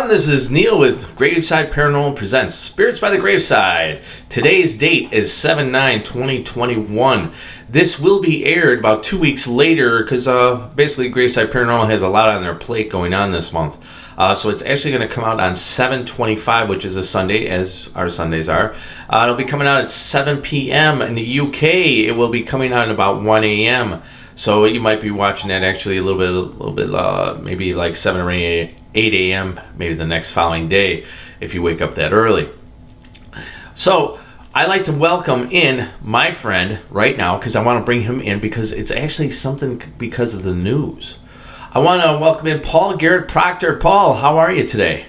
This is Neal with Graveside Paranormal presents Spirits by the Graveside. Today's date is 7/9/2021. This will be aired about 2 weeks later because basically Graveside Paranormal has a lot on their plate going on this month. So it's actually going to come out on 7/25, which is a Sunday, as our Sundays are. It'll be coming out at 7 p.m. in the UK. It will be coming out at about 1 a.m. So you might be watching that actually a little bit, maybe like 7 or 8 a.m. maybe the next following day if you wake up that early. So I'd like to welcome in my friend right now because I want to bring him in because it's actually something because of the news. I want to welcome in Paul Garratt-Proctor. Paul, how are you today?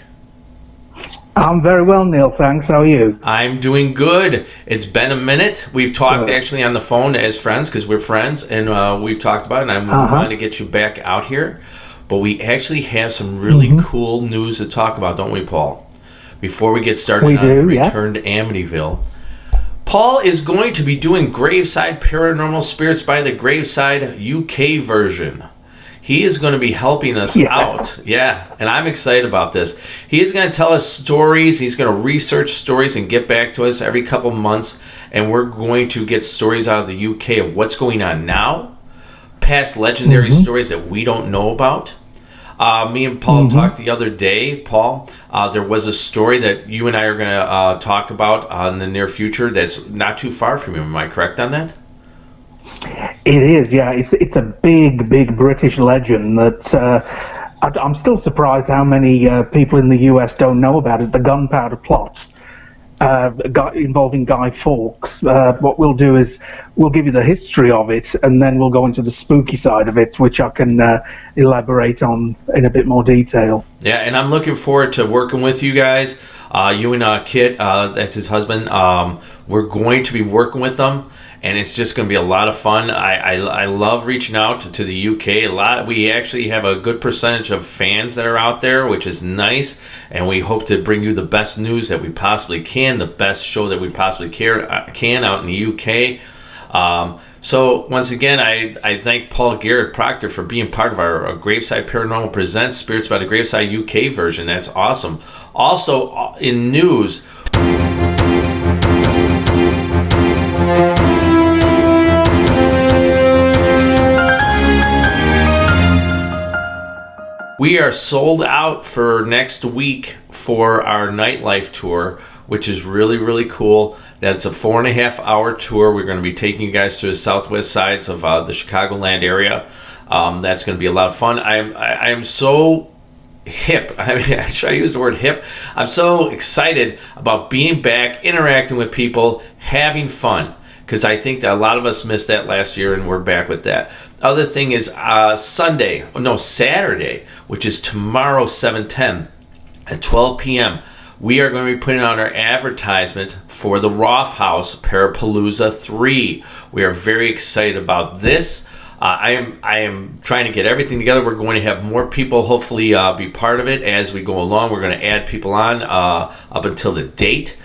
I'm very well, Neal. Thanks. How are you? I'm doing good. It's been a minute. We've talked actually on the phone as friends because we're friends, and we've talked about it, and I'm trying to get you back out here. But we actually have some really cool news to talk about, don't we, Paul? Before we get started Return to Amityville. Paul is going to be doing Graveside Paranormal Spirits by the Graveside UK version. He is going to be helping us out. Yeah, and I'm excited about this. He is going to tell us stories. He's going to research stories and get back to us every couple months. And we're going to get stories out of the UK of what's going on now, past legendary stories that we don't know about. Me and Paul talked the other day, Paul. There was a story that you and I are going to talk about in the near future that's not too far from you. Am I correct on that? It is, yeah. It's a big British legend that I'm still surprised how many people in the US don't know about it. The Gunpowder Plot, involving Guy Fawkes. What we'll do is we'll give you the history of it, and then we'll go into the spooky side of it, which I can elaborate on in a bit more detail. Yeah, and I'm looking forward to working with you guys. You and Kit, that's his husband. We're going to be working with them. And it's just going to be a lot of fun. I love reaching out to the UK. We actually have a good percentage of fans that are out there, which is nice. And we hope to bring you the best news that we possibly can, the best show that we possibly can out in the UK. So once again, I thank Paul Garratt-Proctor for being part of our Graveside Paranormal Presents Spirits by the Graveside UK version. That's awesome. Also in news, we are sold out for next week for our Nightlife Tour, which is really, really cool. That's a 4.5-hour tour. We're going to be taking you guys to the southwest sides of the Chicagoland area. That's going to be a lot of fun. I am so hip. I mean, should I use the word hip? I'm so excited about being back, interacting with people, having fun. Because I think that a lot of us missed that last year, and we're back with that. Other thing is Saturday, which is tomorrow, 7/10 at 12 p.m., we are going to be putting out our advertisement for the Roth House Parapalooza 3. We are very excited about this. I am trying to get everything together. We're going to have more people hopefully be part of it as we go along. We're going to add people on up until the date.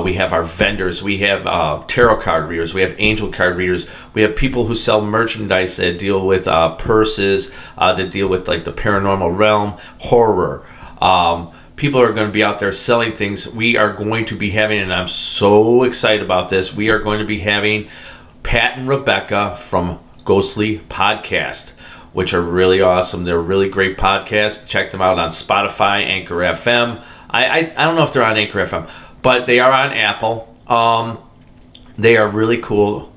We have our vendors, we have tarot card readers, we have angel card readers, we have people who sell merchandise that deal with purses, that deal with like the paranormal realm, horror. People are going to be out there selling things. We are going to be having, and I'm so excited about this, we are going to be having Pat and Rebecca from Ghostly Podcast, which are really awesome. They're a really great podcast. Check them out on Spotify, Anchor FM. I don't know if they're on Anchor FM, but they are on Apple. They are really cool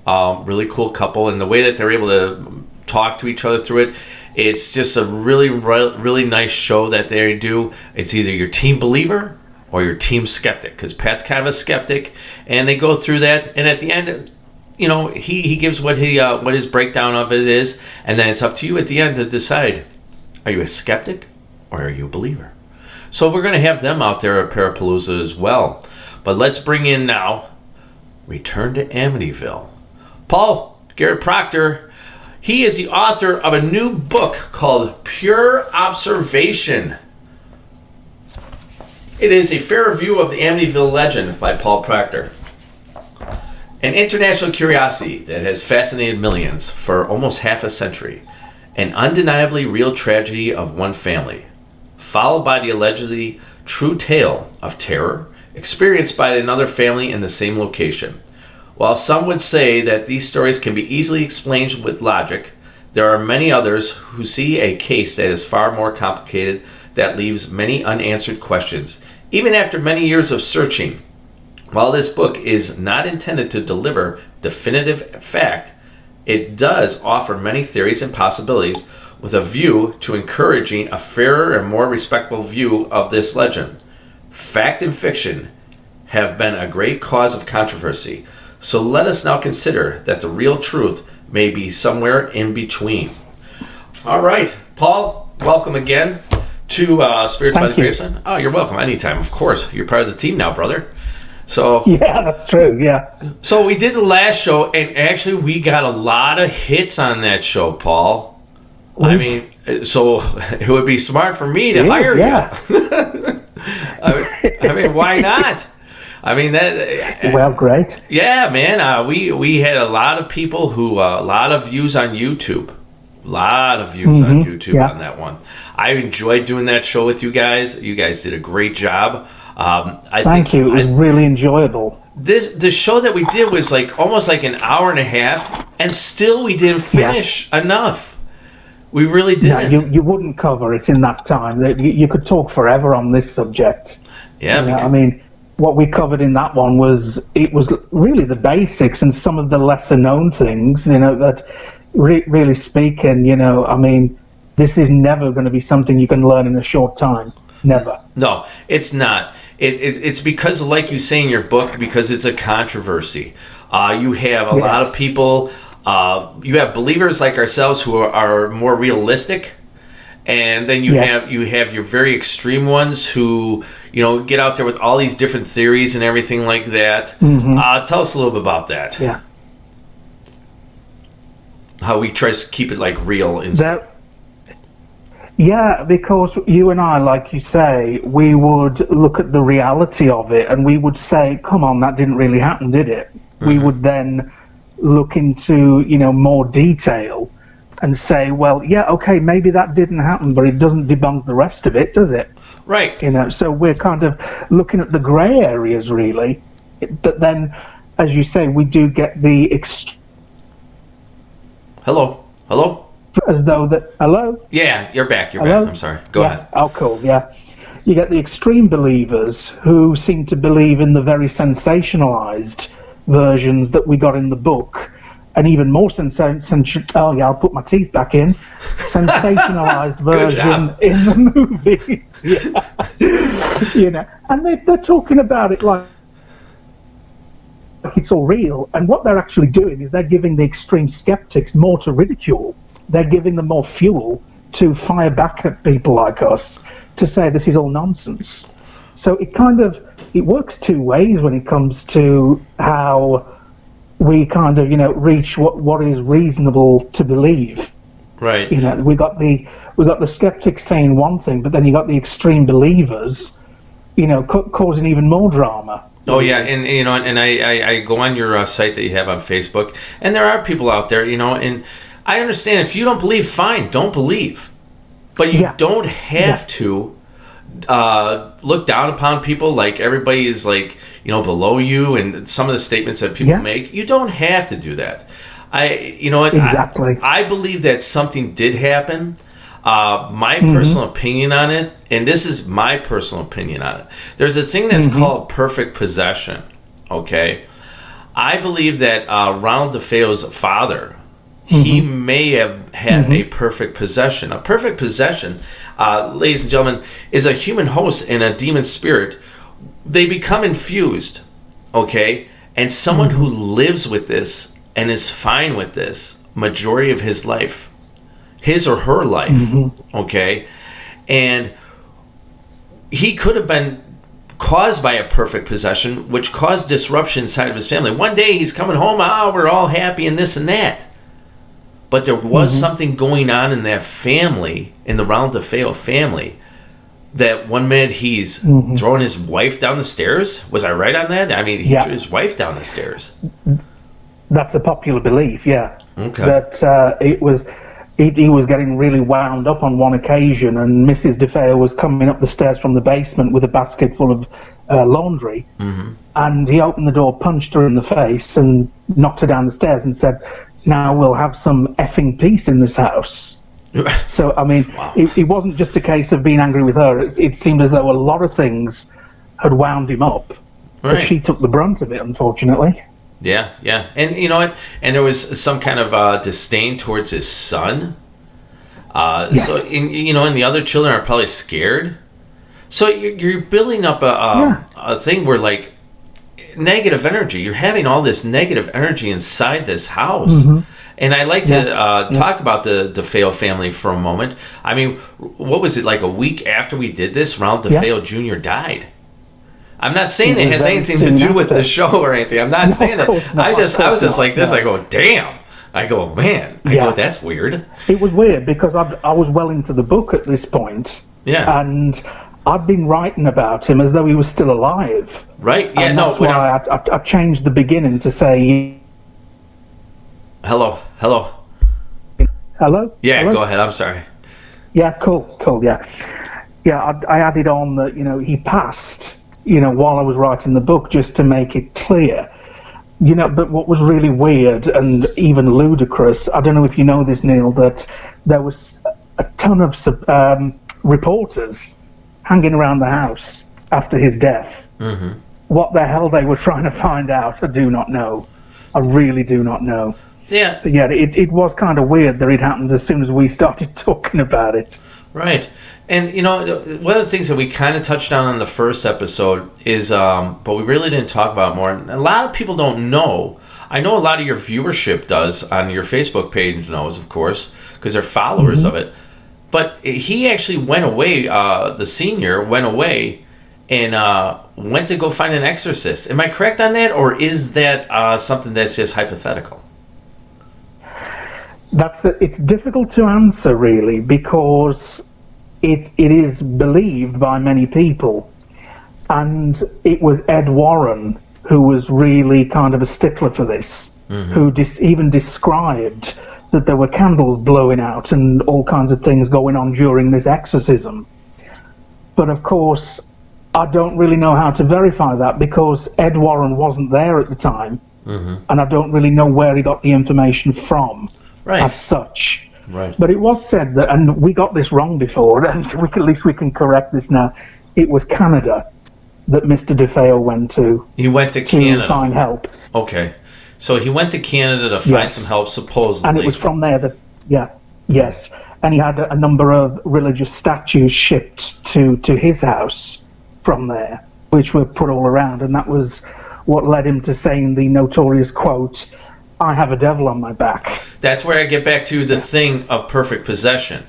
couple, and the way that they're able to talk to each other through it, it's just a really nice show that they do. It's either your team believer or your team skeptic, because Pat's kind of a skeptic, and they go through that, and at the end, you know, he gives what his breakdown of it is, and then it's up to you at the end to decide, are you a skeptic or are you a believer? So we're going to have them out there at Parapalooza as well. But let's bring in now Return to Amityville. Paul Garratt-Proctor, he is the author of a new book called Pure Observation. It is a fair review of the Amityville legend by Paul Proctor. An international curiosity that has fascinated millions for almost half a century. An undeniably real tragedy of one family, followed by the allegedly true tale of terror experienced by another family in the same location. While some would say that these stories can be easily explained with logic, there are many others who see a case that is far more complicated, that leaves many unanswered questions, even after many years of searching. While this book is not intended to deliver definitive fact, it does offer many theories and possibilities with a view to encouraging a fairer and more respectful view of this legend. Fact and fiction have been a great cause of controversy, so let us now consider that the real truth may be somewhere in between. All right, Paul, welcome again to Spirits by the Graveside. Oh, you're welcome anytime, of course. You're part of the team now, brother. So yeah, that's true. Yeah. So we did the last show, and actually we got a lot of hits on that show, Paul. I mean, so it would be smart for me to hire you. I mean, why not? I mean that. Well, great. Yeah, man. We had a lot of people who a lot of views on YouTube. A lot of views on YouTube on that one. I enjoyed doing that show with you guys. You guys did a great job. Thank you. It was really enjoyable. The show that we did was like almost like an hour and a half, and still we didn't finish enough. We really didn't. No, you wouldn't cover it in that time. You could talk forever on this subject. Yeah. I mean, what we covered in that one was really the basics and some of the lesser known things. That really speaking, I mean, this is never going to be something you can learn in a short time. Never. No, it's not. It's because, like you say in your book, because it's a controversy. You have a lot of people. You have believers like ourselves who are more realistic, and then you have your very extreme ones who get out there with all these different theories and everything like that. Tell us a little bit about that. Yeah. How we try to keep it like real instead. Yeah, because you and I, like you say, we would look at the reality of it and we would say, come on, that didn't really happen, did it? We would then look into, more detail and say, well, yeah, okay, maybe that didn't happen, but it doesn't debunk the rest of it, does it? Right. So we're kind of looking at the grey areas, really. But then, as you say, we do get the... Hello? As though that... Hello? Yeah, you're back. I'm sorry. Go ahead. Oh, cool, yeah. You get the extreme believers who seem to believe in the very sensationalized versions that we got in the book, and even more I'll put my teeth back in. Sensationalized version in the movies. And they're talking about it like it's all real. And what they're actually doing is they're giving the extreme skeptics more to ridicule. They're giving them more fuel to fire back at people like us to say this is all nonsense. So it works two ways when it comes to how we kind of, reach what is reasonable to believe. Right. We got the skeptics saying one thing, but then you got the extreme believers, causing even more drama. Oh yeah, and I go on your site that you have on Facebook, and there are people out there, and I understand if you don't believe, fine, don't believe, but you don't have to look down upon people like everybody is like below you, and some of the statements that people make. You don't have to do that. Exactly. I believe that something did happen. My personal opinion on it, and this is my personal opinion on it. There's a thing that's called perfect possession. Okay, I believe that Ronald DeFeo's father, he may have had a perfect possession. A perfect possession, ladies and gentlemen, is a human host and a demon spirit. They become infused, okay? And someone who lives with this and is fine with this majority of his life, his or her life, okay? And he could have been caused by a perfect possession, which caused disruption inside of his family. One day he's coming home, we're all happy and this and that. But there was something going on in that family, in the Ronald DeFeo family, that one minute he's throwing his wife down the stairs. Was I right on that? I mean, he threw his wife down the stairs. That's a popular belief, yeah. Okay. That it was he was getting really wound up on one occasion, and Mrs. DeFeo was coming up the stairs from the basement with a basket full of laundry, and he opened the door, punched her in the face, and knocked her down the stairs and said, "Now we'll have some effing peace in this house." So, I mean, wow. it wasn't just a case of being angry with her. It seemed as though a lot of things had wound him up, but she took the brunt of it, unfortunately. Yeah, yeah. And you know what? And there was some kind of disdain towards his son. Yes. So, and the other children are probably scared. So you're building up a thing where, like, negative energy. You're having all this negative energy inside this house. And I like to talk about the DeFeo family for a moment. I mean, what was it, like a week after we did this, Ronald DeFeo Jr. died? I'm not saying it has anything to do with the show or anything. I'm not saying that. I was just like this. I go, damn. I go, man. I go, that's weird. It was weird because I was well into the book at this point. Yeah. And I'd been writing about him as though he was still alive. Right. Yeah. And that's why I changed the beginning to say. Hello. Hello? Yeah. Hello? Go ahead. I'm sorry. Yeah. Cool. Yeah. Yeah. I added on that he passed. While I was writing the book, just to make it clear. But what was really weird and even ludicrous, I don't know if you know this, Neal, that there was a ton of reporters hanging around the house after his death. What the hell they were trying to find out, I do not know. I really do not know. Yeah. But yeah, it was kind of weird that it happened as soon as we started talking about it. Right. And, one of the things that we kind of touched on in the first episode is, but we really didn't talk about more. And a lot of people don't know. I know a lot of your viewership does on your Facebook page knows, of course, because they're followers of it. But he actually went away, the senior went away and went to go find an exorcist. Am I correct on that? Or is that something that's just hypothetical? It's difficult to answer, really, because it is believed by many people, and it was Ed Warren who was really kind of a stickler for this, who even described that there were candles blowing out and all kinds of things going on during this exorcism. But of course, I don't really know how to verify that because Ed Warren wasn't there at the time, and I don't really know where he got the information from. Right. As such. Right. But it was said that, and we got this wrong before, and at least we can correct this now, it was Canada that Mr. DeFeo went to. He went to Canada. To find help. Okay. So he went to Canada to find some help, supposedly. And it was from there that, yes. And he had a number of religious statues shipped to his house from there, which were put all around, and that was what led him to saying the notorious quote, "I have a devil on my back." That's where I get back to the thing of perfect possession.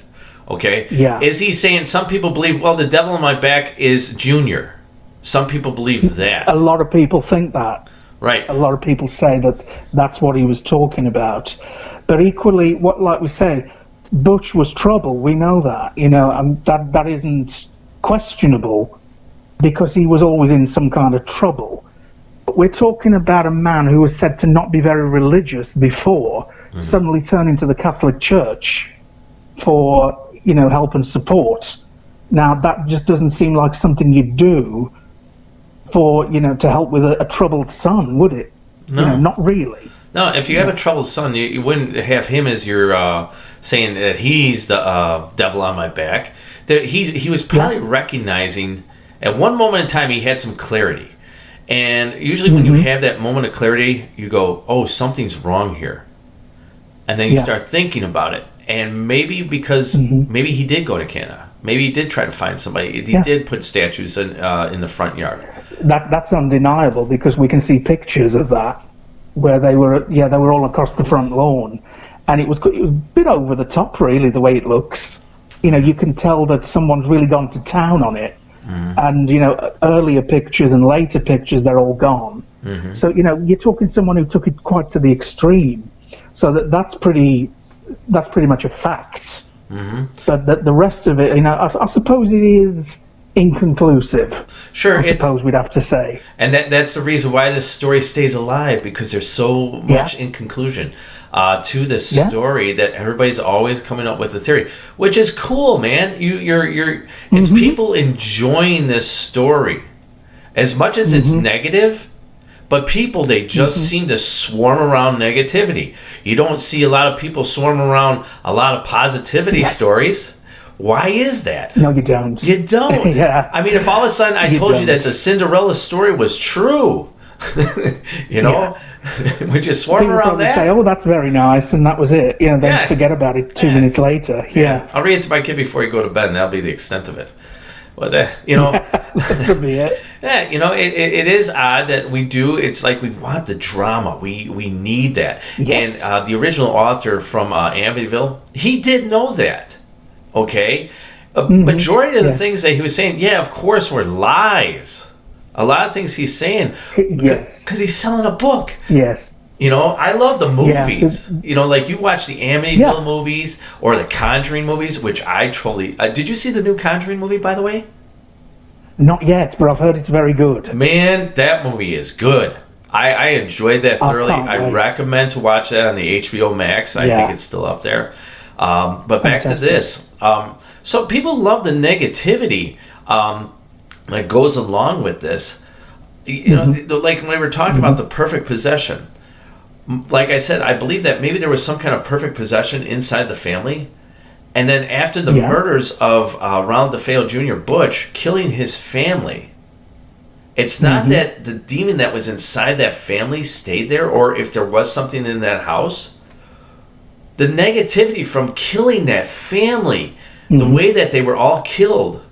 Okay? Yeah. Is he saying some people believe, well, the devil on my back is Junior? Some people believe that. A lot of people think that. Right. A lot of people say that that's what he was talking about. But equally, like we say, Butch was trouble. We know that. That isn't questionable because he was always in some kind of trouble. We're talking about a man who was said to not be very religious before, suddenly turning to the Catholic Church for, help and support. Now, that just doesn't seem like something you'd do for, to help with a troubled son, would it? No. Not really. No, if you have a troubled son, you wouldn't have him as your saying that he's the devil on my back. He was probably recognizing, at one moment in time, he had some clarity. And usually when you have that moment of clarity, you go, oh, something's wrong here. And then you start thinking about it. And maybe because maybe he did go to Canada. Maybe he did try to find somebody. He did put statues in the front yard. That's undeniable because we can see pictures of that where they were all across the front lawn. And it was a bit over the top, really, the way it looks. You can tell that someone's really gone to town on it. And, earlier pictures and later pictures, they're all gone. So, you're talking someone who took it quite to the extreme. So that's pretty much a fact. But the rest of it, I suppose it is inconclusive. Sure, I suppose we'd have to say. And that's the reason why this story stays alive, because there's so much in conclusion to this story that everybody's always coming up with a theory, which is cool, man. It's people enjoying this story as much as it's negative. But people, they just seem to swarm around negativity. You don't see a lot of people swarm around a lot of positivity stories. Why is that? No, you don't. You don't. Yeah. I mean, if all of a sudden I told you that the Cinderella story was true, you know, would you swarm people around that? Say, oh, that's very nice, and that was it. You know, then forget about it 2 minutes later. Yeah. I'll read it to my kid before you go to bed, and that'll be the extent of it. But, you know, that could be it. Yeah, you know, it is odd that we do. It's like we want the drama. We need that. Yes. And the original author from Amityville, he did know that. Okay? A majority of the things that he was saying, of course, were lies. A lot of things he's saying. Yes. Because he's selling a book. Yes. You know, I love the movies. You know, like you watch the Amityville movies or the Conjuring movies, which I totally... did you see the new Conjuring movie, by the way? Not yet, but I've heard it's very good. Man, that movie is good. I enjoyed that thoroughly. I recommend to watch that on the HBO Max. I think it's still up there. But back to this. So people love the negativity that goes along with this. You know, like when we were talking about the perfect possession. Like I said, I believe that maybe there was some kind of perfect possession inside the family. And then after the murders of Ronald DeFeo Jr., Butch, killing his family, it's not that the demon that was inside that family stayed there, or if there was something in that house. The negativity from killing that family, the way that they were all killed,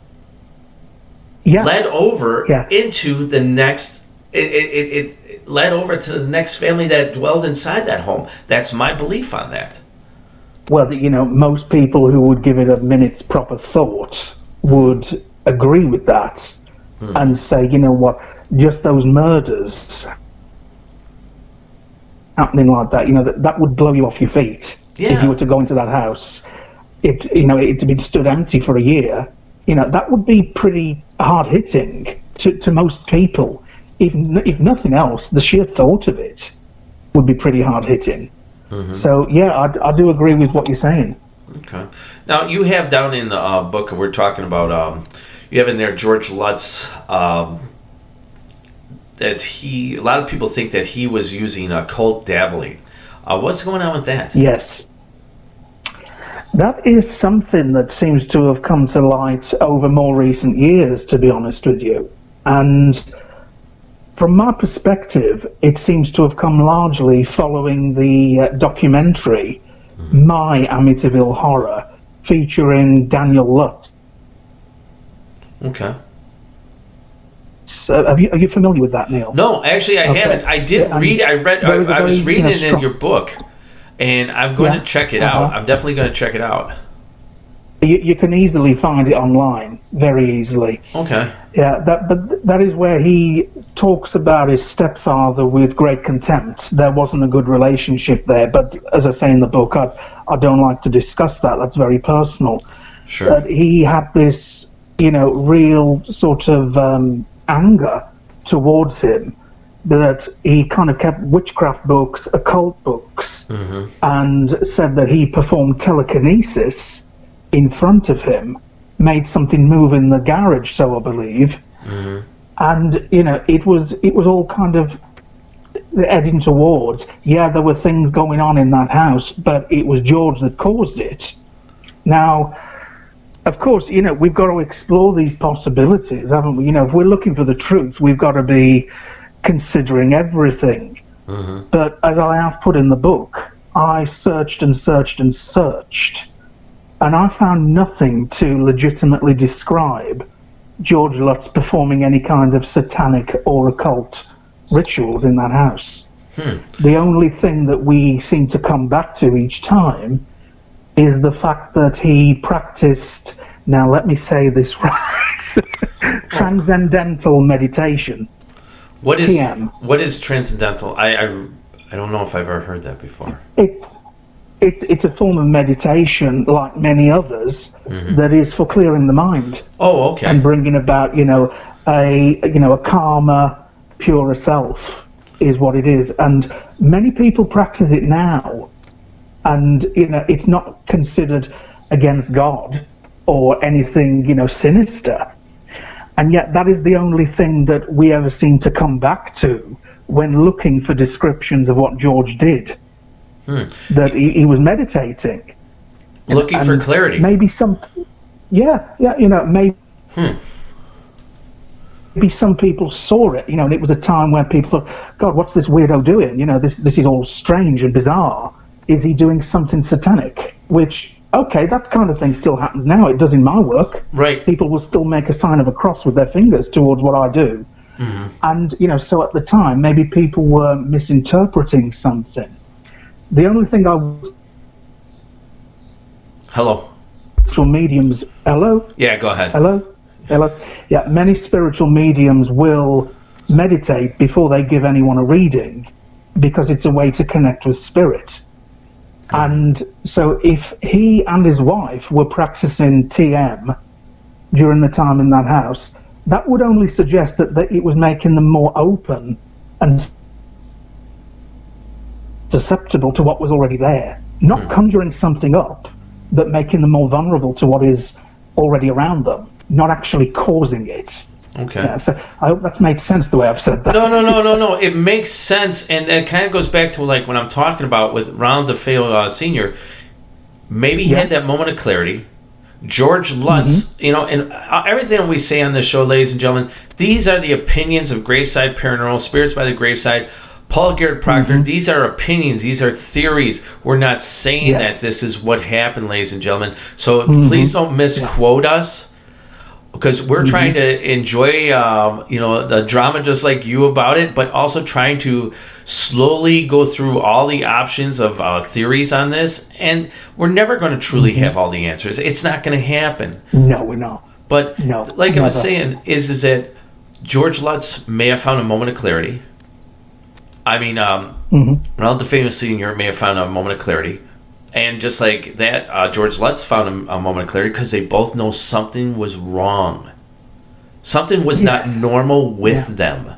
led over into the next... It led over to the next family that dwelled inside that home. That's my belief on that. Well, you know, most people who would give it a minute's proper thought would agree with that and say, you know what, just those murders happening like that, you know, that would blow you off your feet if you were to go into that house. It had been stood empty for a year. You know, that would be pretty hard-hitting to most people. If nothing else, the sheer thought of it would be pretty hard-hitting. So, I do agree with what you're saying. Okay. Now, you have down in the book, we're talking about, you have in there George Lutz, that a lot of people think that he was using occult dabbling. What's going on with that? Yes. That is something that seems to have come to light over more recent years, to be honest with you. And... from my perspective, it seems to have come largely following the documentary My Amityville Horror, featuring Daniel Lutz. Okay. So, are you familiar with that, Neal? No, actually, I haven't. I did read. I was reading it in your book, and I'm going to check it out. I'm definitely going to check it out. You can easily find it online, very easily. Okay. Yeah, but that is where he talks about his stepfather with great contempt. There wasn't a good relationship there, but as I say in the book, I don't like to discuss that. That's very personal. Sure. But he had this, you know, real sort of anger towards him, that he kind of kept witchcraft books, occult books, and said that he performed telekinesis in front of him, made something move in the garage, so I believe. And, you know, it was all kind of heading towards, there were things going on in that house, but it was George that caused it. Now, of course, you know, we've got to explore these possibilities, haven't we? You know, if we're looking for the truth, we've got to be considering everything. But as I have put in the book, I searched and searched and searched, and I found nothing to legitimately describe George Lutz performing any kind of satanic or occult rituals in that house. The only thing that we seem to come back to each time is the fact that he practiced, now let me say this right, Transcendental Meditation. What is TM. What is transcendental? I don't know if I've ever heard that before. it's a form of meditation, like many others, that is for clearing the mind. Oh, okay. And bringing about, a calmer, purer self is what it is. And many people practice it now, and it's not considered against God or anything sinister. And yet that is the only thing that we ever seem to come back to when looking for descriptions of what George did. That he was meditating. Looking for clarity. Maybe maybe some people saw it, and it was a time where people thought, God, what's this weirdo doing? This is all strange and bizarre. Is he doing something satanic? Which, okay, that kind of thing still happens now. It does in my work. Right. People will still make a sign of a cross with their fingers towards what I do. And, so at the time, maybe people were misinterpreting something. The only thing I was... Hello. Spiritual mediums... Hello? Yeah, go ahead. Hello? Yeah, many spiritual mediums will meditate before they give anyone a reading because it's a way to connect with spirit. And so if he and his wife were practicing TM during the time in that house, that would only suggest that it was making them more open and susceptible to what was already there. Not conjuring something up, but making them more vulnerable to what is already around them, not actually causing it. Okay. Yeah, so I hope that's made sense the way I've said that. No. It makes sense, and it kind of goes back to like when I'm talking about with Ronald DeFeo Sr. Maybe he had that moment of clarity. George Lutz, and everything we say on this show, ladies and gentlemen, these are the opinions of Graveside Paranormal, Spirits by the Graveside, Paul Garratt-Proctor. These are opinions. These are theories. We're not saying that this is what happened, ladies and gentlemen. So please don't misquote us, because we're trying to enjoy, the drama just like you about it, but also trying to slowly go through all the options of theories on this. And we're never going to truly have all the answers. It's not going to happen. No, we're not. But no, like I was saying, is that George Lutz may have found a moment of clarity. I mean, Ronald DeFeo Sr. may have found a moment of clarity. And just like that, George Lutz found a moment of clarity because they both know something was wrong. Something was not normal with them.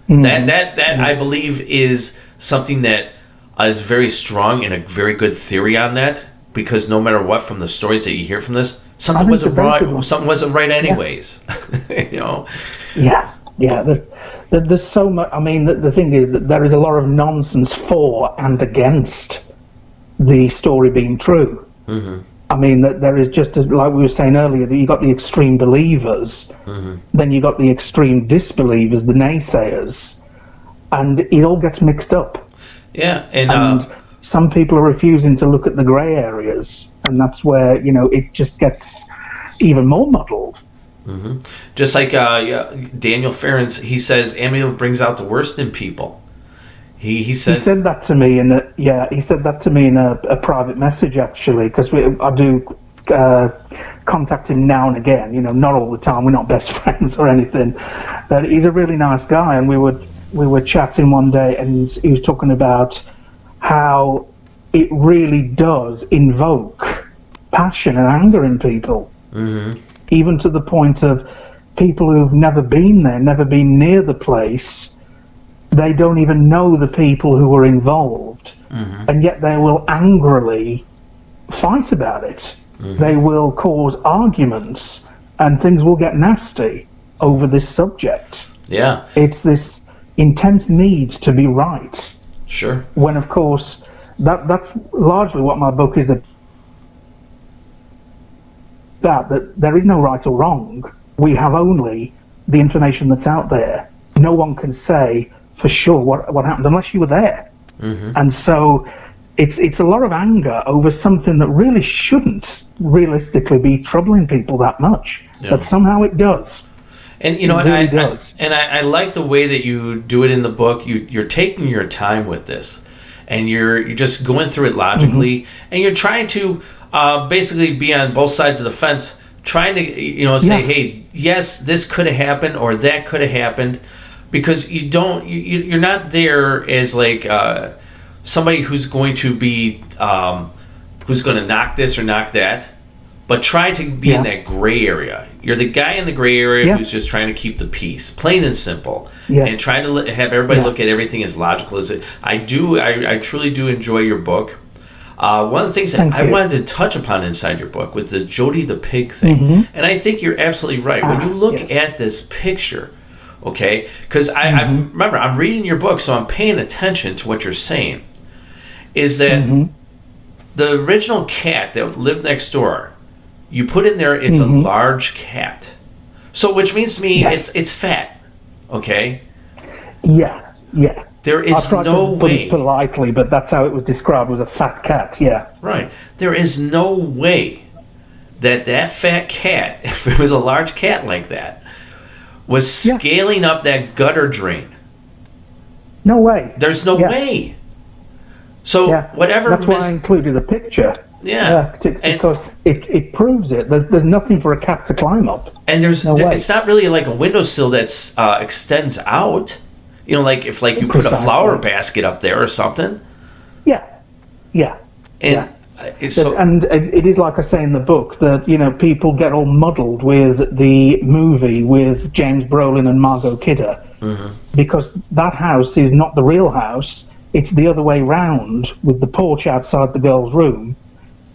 That I believe is something that is very strong and a very good theory on that, because no matter what, from the stories that you hear from this, something wasn't right. Something wasn't right anyways. Yeah. There's so much. I mean, the thing is that there is a lot of nonsense for and against the story being true. I mean, that there is just, like we were saying earlier, that you got the extreme believers, then you got the extreme disbelievers, the naysayers, and it all gets mixed up. Yeah, and some people are refusing to look at the grey areas, and that's where it just gets even more muddled. Just like Daniel Ferens, he says Amityville brings out the worst in people. He said that to me in a private message, actually, because I do contact him now and again. Not all the time. We're not best friends or anything, but he's a really nice guy. And we were chatting one day, and he was talking about how it really does invoke passion and anger in people, even to the point of people who've never been there, never been near the place. They don't even know the people who were involved, and yet they will angrily fight about it. They will cause arguments, and things will get nasty over this subject. Yeah. It's this intense need to be right. Sure. When, of course, that's largely what my book is about, that there is no right or wrong. We have only the information that's out there. No one can say for sure what happened unless you were there. And so it's a lot of anger over something that really shouldn't realistically be troubling people that much, but somehow it does. And I like the way that you do it in the book. You're taking your time with this, and you're just going through it logically, and you're trying to basically be on both sides of the fence, trying to say, hey, yes, this could have happened or that could have happened. Because you're not there as like somebody who's going to be who's going to knock this or knock that, but try to be in that gray area. You're the guy in the gray area who's just trying to keep the peace, plain and simple, and trying to have everybody look at everything as logical as it. I truly do enjoy your book. One of the things that I wanted to touch upon inside your book was the Jody the Pig thing, and I think you're absolutely right. When you look at this picture, okay, because I remember I'm reading your book, so I'm paying attention to what you're saying, is that the original cat that lived next door, you put in there, it's a large cat. So, which means to me, it's fat. Okay? Yeah. There is no way. Put it politely, but that's how it was described, was a fat cat, Right. There is no way that fat cat, if it was a large cat like that, was scaling up that gutter drain. No way. There's no way. So, whatever... That's why I included a picture. Because it proves it. There's nothing for a cat to climb up. And it's not really like a windowsill that's extends out. You know, like if you put a flower basket up there or something. Yeah. And and it is like I say in the book that, you know, people get all muddled with the movie with James Brolin and Margot Kidder because that house is not the real house. It's the other way round with the porch outside the girl's room.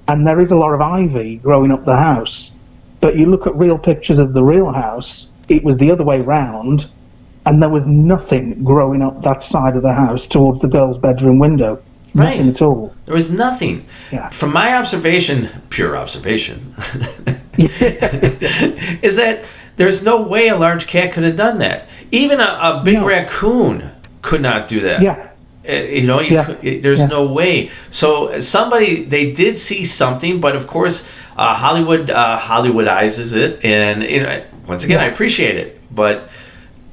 And there is a lot of ivy growing up the house. But you look at real pictures of the real house, it was the other way round, and there was nothing growing up that side of the house towards the girl's bedroom window. Nothing at all. There was nothing. Yeah. From my observation, pure observation, is that there's no way a large cat could have done that. Even a big raccoon could not do that. Yeah. There's no way. So they did see something, but of course, Hollywood Hollywoodizes it, and once again, I appreciate it. But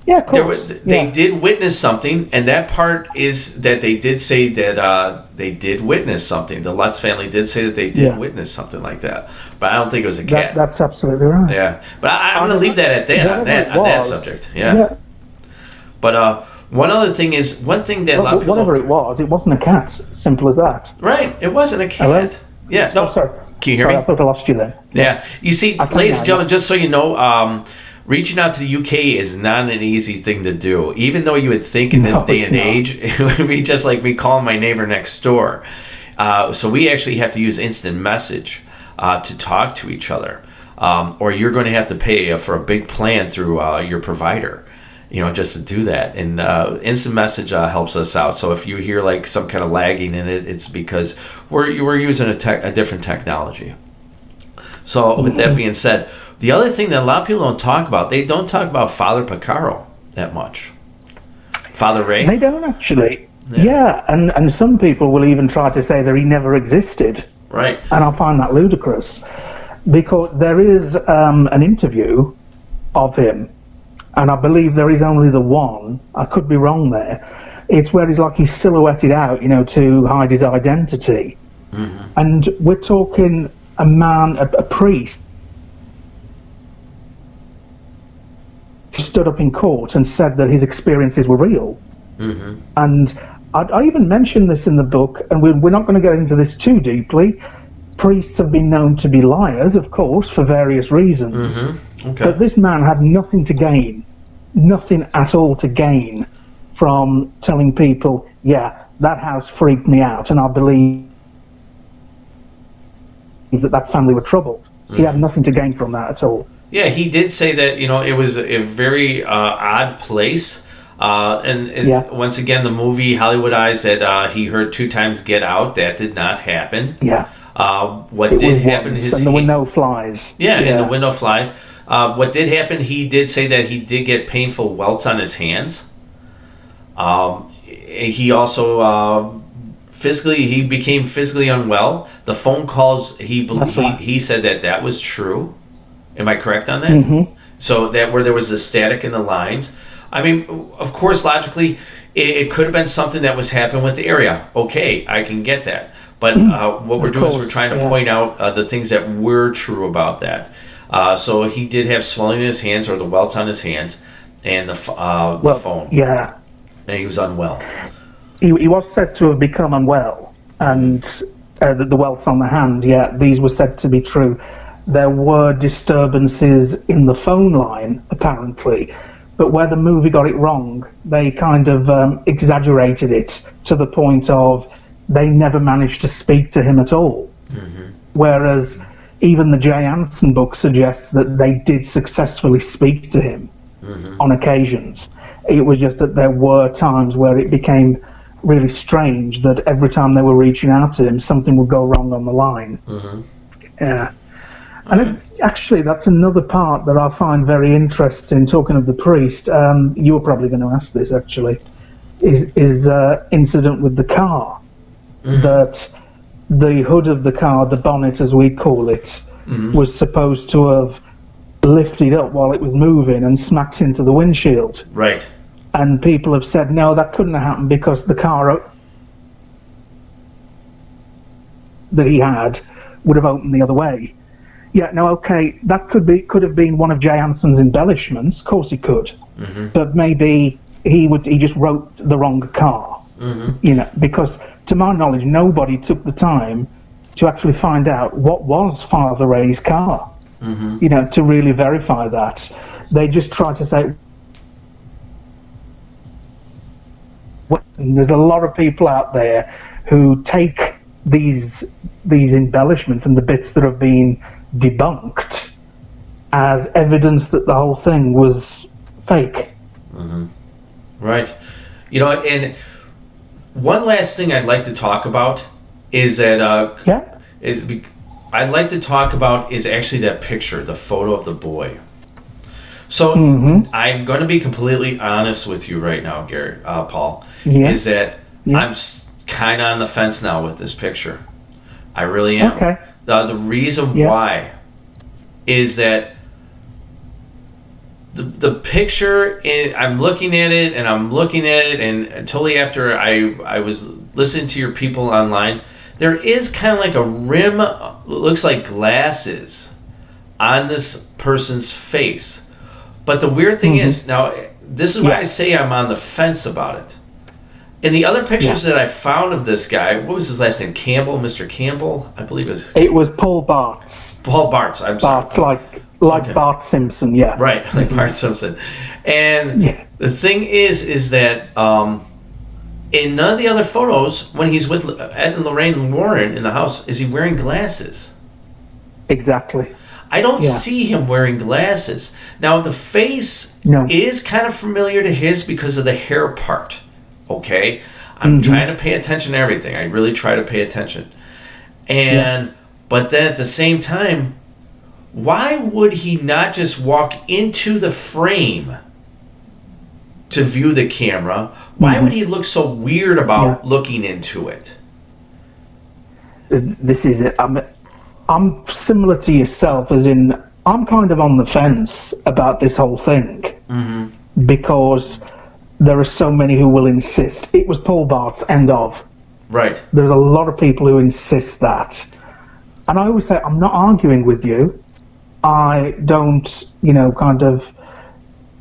of course. They did witness something, and that part is that they did say that they did witness something. The Lutz family did say that they did witness something like that, but I don't think it was a cat. That's absolutely right. Yeah, but I'm going to leave that at that on that subject. Yeah. But one thing that a lot of people... Whatever it wasn't a cat. Simple as that. Right, it wasn't a cat. Hello? Yeah, no. Oh, sorry. Can you hear me? I thought I lost you then. Yeah. You see, ladies and gentlemen, just so you know, reaching out to the UK is not an easy thing to do. Even though you would think in this day and age, it would be just like me calling my neighbor next door. So we actually have to use instant message to talk to each other. Or you're going to have to pay for a big plan through your provider. Just to do that. And instant message helps us out. So if you hear like some kind of lagging in it, it's because we're using a different technology. So with that being said, the other thing that a lot of people don't talk about, they don't talk about Father Pacaro that much. Father Ray? They don't actually. Yeah, and some people will even try to say that he never existed. Right. And I find that ludicrous. Because there is an interview of him, and I believe there is only the one. I could be wrong there. It's where he's silhouetted out, to hide his identity. Mm-hmm. And we're talking a man, a priest, stood up in court and said that his experiences were real. Mm-hmm. And I even mentioned this in the book, and we're not going to get into this too deeply. Priests have been known to be liars, of course, for various reasons. Mm-hmm. Okay. But this man had nothing at all to gain from telling people, that house freaked me out, and I believe that family were troubled. Mm-hmm. He had nothing to gain from that at all. Yeah, he did say that, it was a very odd place. And once again, the movie Hollywoodized that he heard 2 times Get Out. That did not happen. Yeah. What did happen is... And the window flies. And the window flies. What did happen, he did say that he did get painful welts on his hands. He also... he became physically unwell. The phone calls, he said that was true. Am I correct on that? Mm-hmm. So that where there was the static in the lines. I mean, of course, logically, it could have been something that was happening with the area. Okay, I can get that. But what we're doing is we're trying to point out the things that were true about that. So he did have swelling in his hands, or the welts on his hands, and the phone. Yeah. And he was unwell. he was said to have become unwell, and the welts on the hand, these were said to be true. There were disturbances in the phone line, apparently, but where the movie got it wrong, they kind of exaggerated it to the point of they never managed to speak to him at all. Whereas even the Jay Anson book suggests that they did successfully speak to him on occasions. It was just that there were times where it became really strange that every time they were reaching out to him, something would go wrong on the line. Yeah. And actually, that's another part that I find very interesting, talking of the priest. You were probably going to ask this, actually, is incident with the car. That the hood of the car, the bonnet as we call it, was supposed to have lifted up while it was moving and smacked into the windshield. Right. And people have said, no, that couldn't have happened because the car that he had would have opened the other way. Yeah, no, okay, that could have been one of Jay Anson's embellishments. Of course it could. But maybe he just wrote the wrong car. You know, because to my knowledge, nobody took the time to actually find out what was Father Ray's car. You know, to really verify that. They just tried to say, there's a lot of people out there who take these embellishments and the bits that have been debunked as evidence that the whole thing was fake. Right. You know, and one last thing I'd like to talk about is that I'd like to talk about is actually that picture, the photo of the boy. So I'm going to be completely honest with you right now, Garrett, Paul, is that I'm kind of on the fence now with this picture. I really am. Okay. The reason why is that the picture, I'm looking at it, and totally after I was listening to your people online, there is kind of like a rim, looks like glasses on this person's face. But the weird thing is, now, this is why I say I'm on the fence about it. In the other pictures that I found of this guy, what was his last name? Campbell, Mr. Campbell, I believe it was Paul Bartz. Paul Bartz, I'm sorry. Bartz, like Bart Simpson, Right, like Bart Simpson. And the thing is that in none of the other photos, when he's with Ed and Lorraine Warren in the house, is he wearing glasses? Exactly. I don't see him wearing glasses. Now, the face is kind of familiar to his because of the hair part. Okay? I'm trying to pay attention to everything. I really try to pay attention. But then at the same time, why would he not just walk into the frame to view the camera? Why would he look so weird about looking into it? This is it. I'm similar to yourself, as in I'm kind of on the fence about this whole thing because there are so many who will insist it was Paul Bart's, end of. Right. There's a lot of people who insist that. And I always say, I'm not arguing with you. I don't, kind of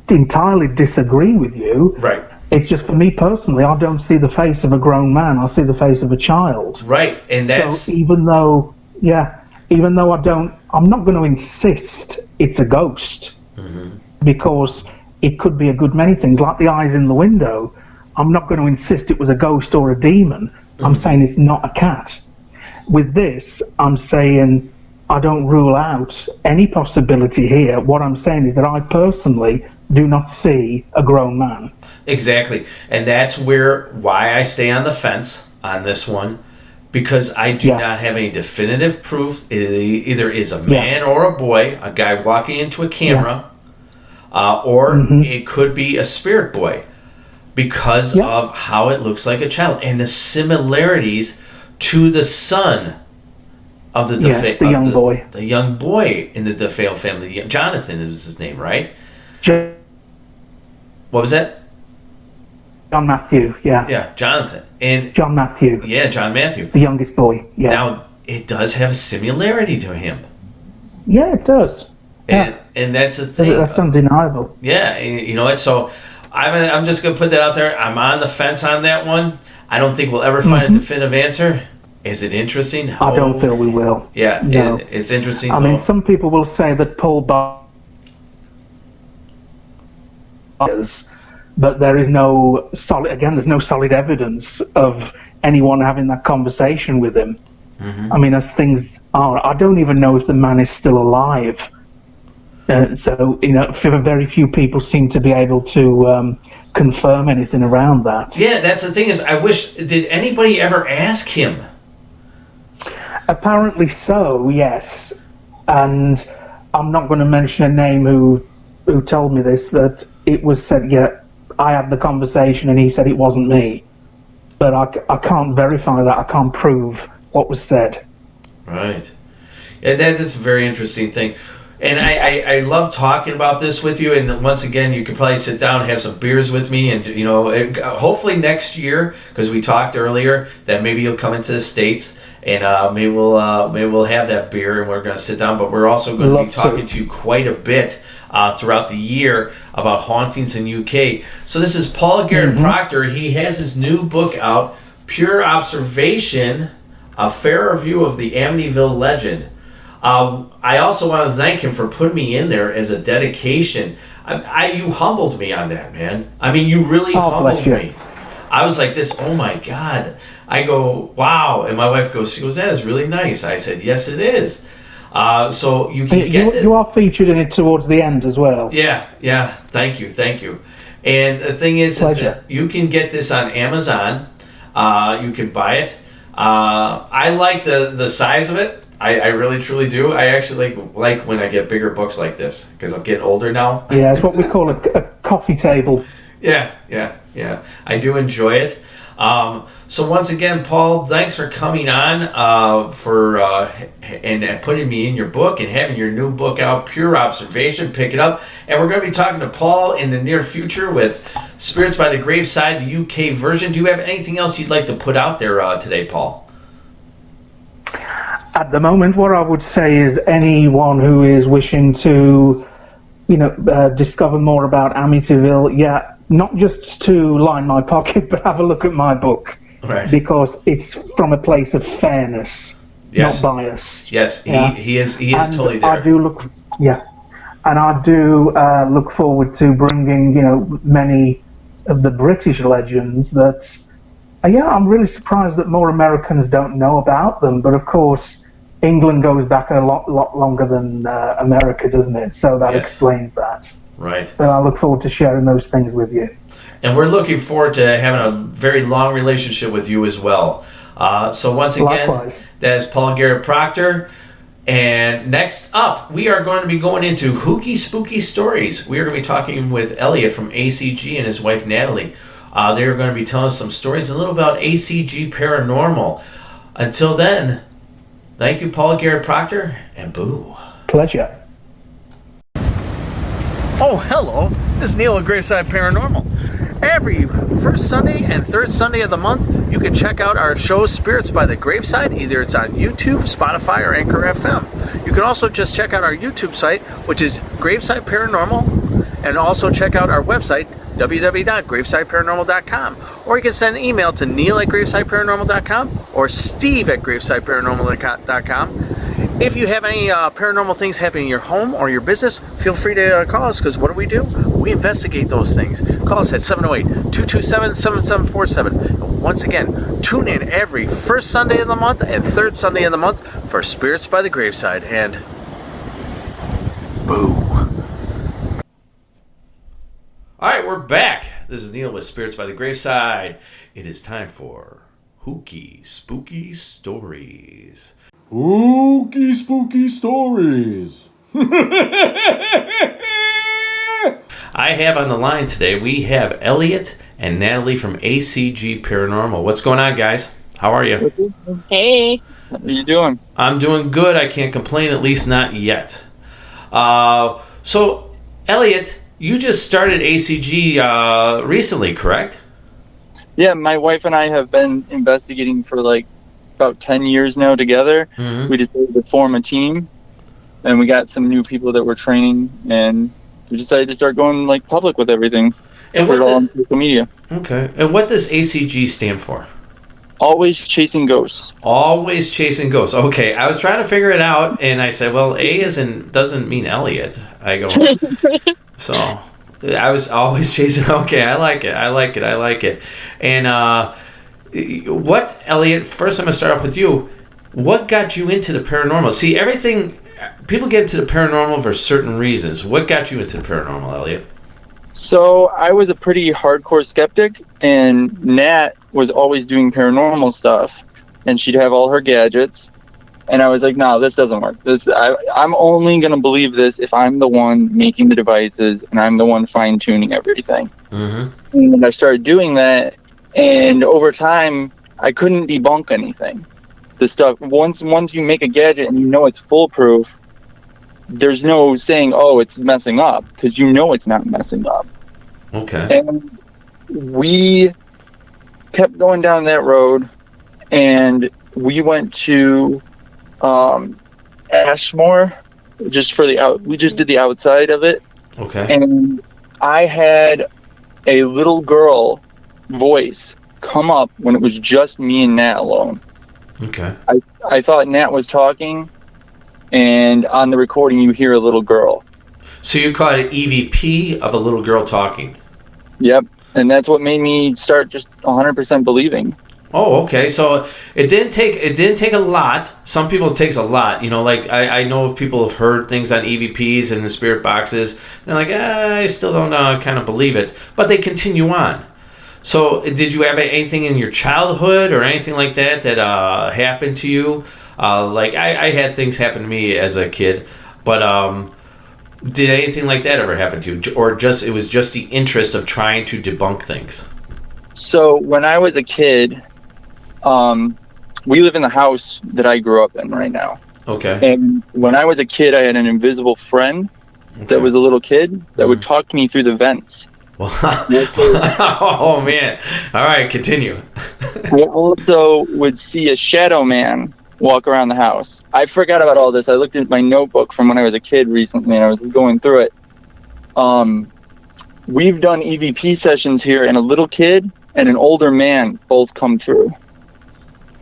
entirely disagree with you. Right. It's just, for me personally, I don't see the face of a grown man. I see the face of a child. Right. And that's... So even though I'm not going to insist it's a ghost because it could be a good many things, like the eyes in the window. I'm not going to insist it was a ghost or a demon. I'm saying it's not a cat. With this, I'm saying I don't rule out any possibility here. What I'm saying is that I personally do not see a grown man. Exactly. And that's why I stay on the fence on this one, because I do not have any definitive proof. It either is a man or a boy, a guy walking into a camera, or it could be a spirit boy because of how it looks like a child and the similarities to the son of the the young boy. The young boy in the DeFeo family. Jonathan is his name, right? What was that? John Matthew, Yeah, Jonathan. And John Matthew. Yeah, John Matthew. The youngest boy, Now, it does have a similarity to him. Yeah, it does. And that's the thing. That's undeniable. Yeah, so I'm just going to put that out there. I'm on the fence on that one. I don't think we'll ever find a definitive answer. Is it interesting? I don't feel we will. Yeah, no. It's interesting. I mean, some people will say that Paul but there is no solid. Again, there's no solid evidence of anyone having that conversation with him. I mean, as things are, I don't even know if the man is still alive. So, very few people seem to be able to confirm anything around that. Yeah, that's the thing is, I wish, did anybody ever ask him? Apparently so, yes. And I'm not going to mention a name who told me this, that it was said, I had the conversation and he said it wasn't me. But I can't verify that. I can't prove what was said. Right. And that is a very interesting thing. And I love talking about this with you. And once again, you could probably sit down and have some beers with me. And, hopefully next year, because we talked earlier that maybe you'll come into the States and maybe we'll have that beer and we're going to sit down. But we're also going to be talking to you quite a bit throughout the year about hauntings in UK. So this is Paul Garratt-Proctor. He has his new book out, Pure Observation, A Fair Review of the Amityville Legend. I also want to thank him for putting me in there as a dedication. You humbled me on that, man. I mean, you really humbled me. I was like this, oh my God. I go, wow. And my wife goes, that is really nice. I said, yes, it is. So you can get it. You are featured in it towards the end as well. Yeah. Thank you. And the thing is that you can get this on Amazon. You can buy it. I like the size of it. I really truly do. I actually like when I get bigger books like this because I'm getting older now. Yeah, it's what we call a coffee table. Yeah. I do enjoy it. So once again, Paul, thanks for coming on and putting me in your book and having your new book out, Pure Observation. Pick it up. And we're going to be talking to Paul in the near future with Spirits by the Graveside, the UK version. Do you have anything else you'd like to put out there today, Paul? At the moment, what I would say is anyone who is wishing to, discover more about Amityville, not just to line my pocket, but have a look at my book. Right. Because it's from a place of fairness, not bias. Yes, he is totally there. I do look forward to bringing, many of the British legends that, I'm really surprised that more Americans don't know about them. But of course, England goes back a lot longer than America, doesn't it? So that explains that. Right. But I look forward to sharing those things with you. And we're looking forward to having a very long relationship with you as well. So once again, likewise. That is Paul Garratt-Proctor. And next up, we are going to be going into Hooky Spooky Stories. We are going to be talking with Eliot from ACG and his wife Natalie. They are going to be telling us some stories, a little about ACG Paranormal. Until then, thank you, Paul Garratt-Proctor, and boo. Pleasure. Oh, hello. This is Neal at Graveside Paranormal. Every first Sunday and third Sunday of the month, you can check out our show Spirits by the Graveside. Either it's on YouTube, Spotify, or Anchor FM. You can also just check out our YouTube site, which is Graveside Paranormal, and also check out our website, www.gravesideparanormal.com. Or you can send an email to neal@gravesideparanormal.com or steve@gravesideparanormal.com. If you have any paranormal things happening in your home or your business, feel free to call us, because what do? We investigate those things. Call us at 708-227-7747. And once again, tune in every first Sunday of the month and third Sunday of the month for Spirits by the Graveside. And boo. All right, we're back. This is Neal with Spirits by the Graveside. It is time for Hooky Spooky Stories. Hooky Spooky Stories. I have on the line today, we have Eliot and Natalie from ACG Paranormal. What's going on, guys? How are you? Hey. How are you doing? I'm doing good. I can't complain, at least not yet. So, Eliot, you just started ACG recently, correct? Yeah, my wife and I have been investigating for about 10 years now together. Mm-hmm. We decided to form a team, and we got some new people that we're training, and we decided to start going public with everything. And put it all on social media. Okay. And what does ACG stand for? Always chasing ghosts. Always chasing ghosts. Okay, I was trying to figure it out, and I said, well, A doesn't mean Eliot. I go, so I was always chasing. Okay, I like it. And what, Eliot, first I'm going to start off with you. What got you into the paranormal? See, people get into the paranormal for certain reasons. What got you into the paranormal, Eliot? So I was a pretty hardcore skeptic, and Nat was always doing paranormal stuff, and she'd have all her gadgets, and I was like, no, this doesn't work. I'm only going to believe this if I'm the one making the devices and I'm the one fine-tuning everything. Mm-hmm. And I started doing that, and over time, I couldn't debunk anything. The stuff, once you make a gadget and you know it's foolproof, there's no saying, oh, it's messing up, because you know it's not messing up. Okay. And we kept going down that road, and we went to Ashmore just for we just did the outside of it. Okay. And I had a little girl voice come up when it was just me and Nat alone. Okay. I thought Nat was talking, and on the recording you hear a little girl. So you caught an EVP of a little girl talking? Yep. And that's what made me start just 100% believing. Oh, okay. So it didn't take a lot. Some people it takes a lot. Like I know if people have heard things on EVPs and the spirit boxes, they're like, I still don't kind of believe it, but they continue on. So did you have anything in your childhood or anything like that happened to you? Like I had things happen to me as a kid, but did anything like that ever happen to you, or it was just the interest of trying to debunk things? So when I was a kid, we live in the house that I grew up in right now. Okay. And when I was a kid, I had an invisible friend that was a little kid that would talk to me through the vents. Oh man! All right, continue. I also would see a shadow man walk around the house. I forgot about all this. I looked at my notebook from when I was a kid recently, and I was going through it. We've done EVP sessions here, and a little kid and an older man both come through.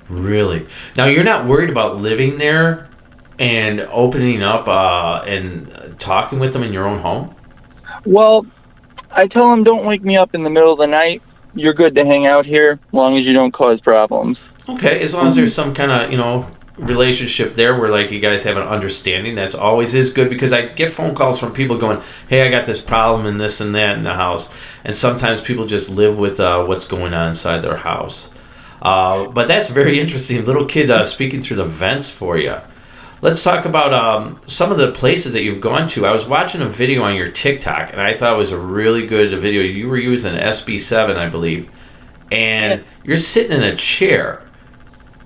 Really? Now you're not worried about living there and opening up and talking with them in your own home? Well, I tell them, don't wake me up in the middle of the night. You're good to hang out here as long as you don't cause problems. Okay, as long as there's some kind of, relationship there where like you guys have an understanding, that's always is good, because I get phone calls from people going, hey, I got this problem and this and that in the house. And sometimes people just live with what's going on inside their house. But that's very interesting. Little kid speaking through the vents for you. Let's talk about some of the places that you've gone to. I was watching a video on your TikTok, and I thought it was a really good video. You were using SB7, I believe. And you're sitting in a chair,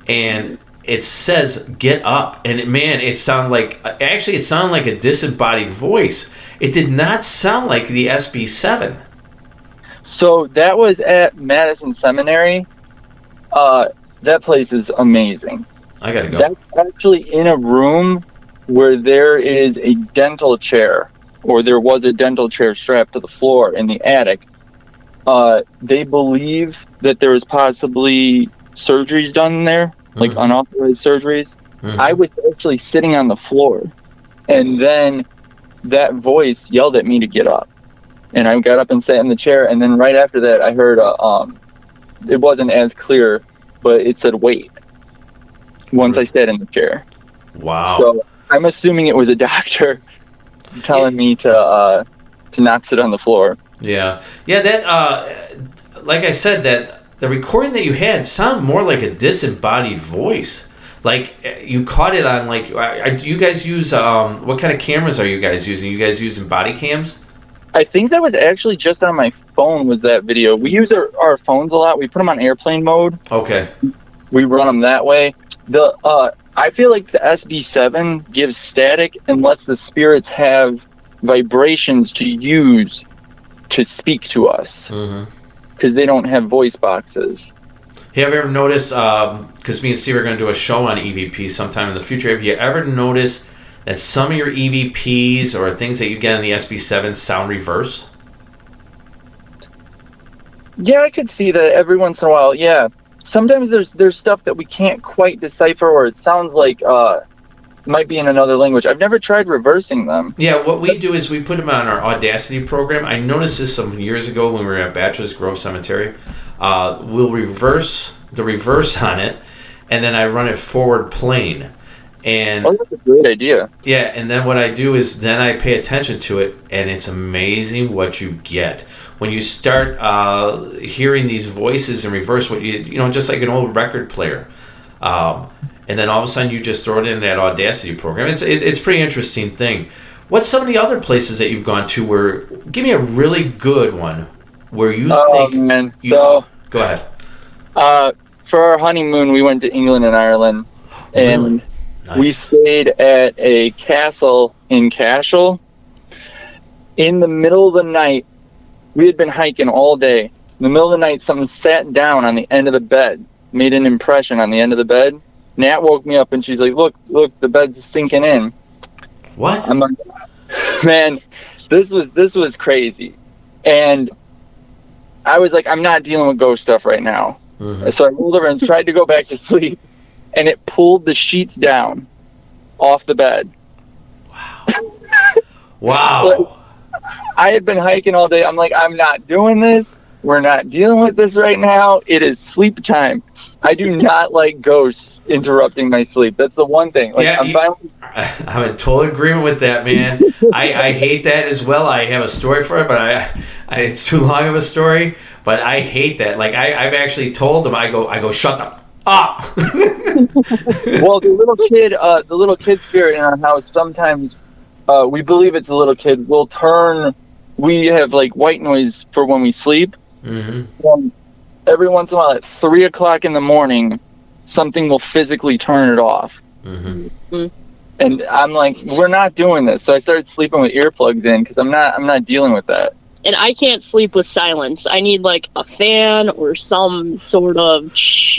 and it says, get up. And it sounded like a disembodied voice. It did not sound like the SB7. So that was at Madison Seminary. That place is amazing. I gotta go. That's actually in a room where there is a dental chair, or there was a dental chair strapped to the floor in the attic. They believe that there is possibly surgeries done there, like unauthorized surgeries. Mm-hmm. I was actually sitting on the floor, and then that voice yelled at me to get up. And I got up and sat in the chair, and then right after that I heard it wasn't as clear, but it said wait once I sat in the chair. Wow. So I'm assuming it was a doctor telling me to not sit on the floor. Yeah. That like I said, that the recording that you had sounded more like a disembodied voice. Like you caught it on do you guys use what kind of cameras are you guys using? You guys using body cams? I think that was actually just on my phone, was that video. We use our phones a lot. We put them on airplane mode. Okay. We run them that way. I feel like the SB7 gives static and lets the spirits have vibrations to use to speak to us. Because they don't have voice boxes. Have you ever noticed, because me and Steve are going to do a show on EVP sometime in the future, have you ever noticed that some of your EVPs or things that you get on the SB7 sound reverse? Yeah, I could see that every once in a while, yeah. sometimes there's stuff that we can't quite decipher, or it sounds like might be in another language. I've never tried reversing them. Yeah, what we do is we put them on our Audacity program. I noticed this some years ago when we were at Bachelor's Grove Cemetery. We'll reverse the reverse on it, and then I run it forward plane. And that's a great idea. Yeah, and then what I do is then I pay attention to it, and it's amazing what you get when you start hearing these voices in reverse. What you know, just like an old record player, and then all of a sudden you just throw it in that Audacity program. It's a pretty interesting thing. What's some of the other places that you've gone to? Where give me a really good one where you think. Man. Go ahead. For our honeymoon, we went to England and Ireland, and. Really? Nice. We stayed at a castle in Cashel. In the middle of the night, we had been hiking all day. In the middle of the night, something sat down on the end of the bed, made an impression on the end of the bed. Nat woke me up and she's like, look, the bed's sinking in. What? I'm like, man, this was crazy. And I was like, I'm not dealing with ghost stuff right now. Mm-hmm. So I rolled over and tried to go back to sleep. And it pulled the sheets down off the bed. Wow. Wow. Like, I had been hiking all day. I'm like, I'm not doing this. We're not dealing with this right now. It is sleep time. I do not like ghosts interrupting my sleep. That's the one thing. Like, yeah, I'm in total agreement with that, man. I hate that as well. I have a story for it, but it's too long of a story. But I hate that. Like, I've actually told them, I go, shut up. Well, the little kid spirit in our house, sometimes we believe it's a little kid, will turn. We have like white noise for when we sleep. Mm-hmm. Every once in a while at 3:00 in the morning, something will physically turn it off. Mm-hmm. And I'm like, we're not doing this. So I started sleeping with earplugs in because I'm not dealing with that. And I can't sleep with silence. I need like a fan or some sort of,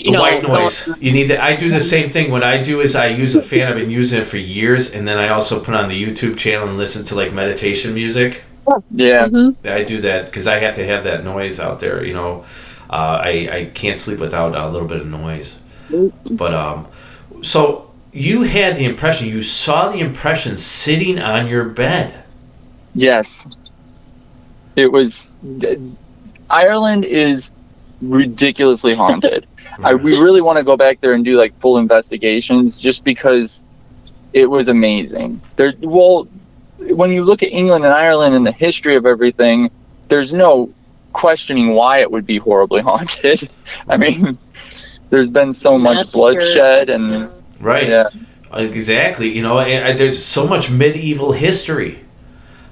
white noise. You need that. I do the same thing. What I do is I use a fan. I've been using it for years, and then I also put on the YouTube channel and listen to like meditation music. Yeah, mm-hmm. I do that because I have to have that noise out there. You know, I can't sleep without a little bit of noise. But so you had the impression. You saw the impression sitting on your bed. Yes. It was. Ireland is ridiculously haunted. We really want to go back there and do like full investigations, just because it was amazing. When you look at England and Ireland and the history of everything, there's no questioning why it would be horribly haunted. I mean, there's been so much bloodshed and right. Yeah, exactly. You know, there's so much medieval history.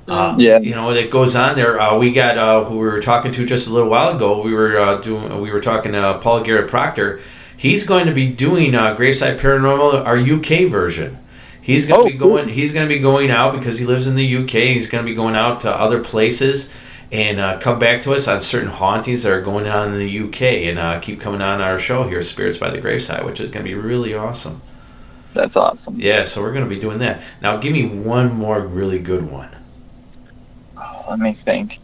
You know, that goes on there. We got who we were talking to just a little while ago. We were talking to Paul Garratt-Proctor. He's going to be doing Graveside Paranormal, our UK version. He's going to be going. Cool. He's going to be going out because he lives in the UK. He's going to be going out to other places and come back to us on certain hauntings that are going on in the UK and keep coming on our show here, Spirits by the Graveside, which is going to be really awesome. That's awesome. Yeah, so we're going to be doing that. Now, give me one more really good one. Let me think.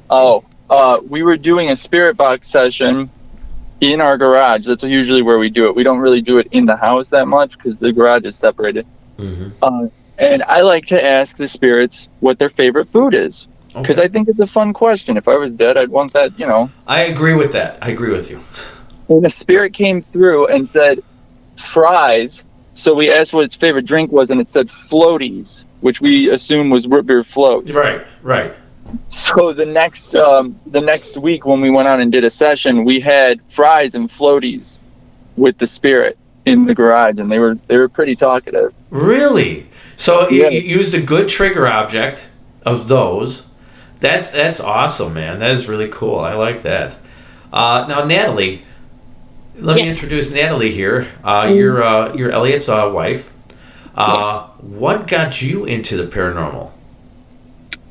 We were doing a spirit box session in our garage. That's usually where we do it. We don't really do it in the house that much because the garage is separated. Mm-hmm. And I like to ask the spirits what their favorite food is because I think it's a fun question. If I was dead, I'd want that, you know. I agree with that. I agree with you. And the spirit came through and said fries. So we asked what its favorite drink was, and it said floaties, which we assume was root beer floats. Right. So the next week when we went out and did a session, we had fries and floaties with the spirit in the garage, and they were pretty talkative. Really? So you used a good trigger object of those. That's awesome, man. That is really cool. I like that. Now, Natalie, let me introduce Natalie here. You're Eliot's wife. What got you into the paranormal?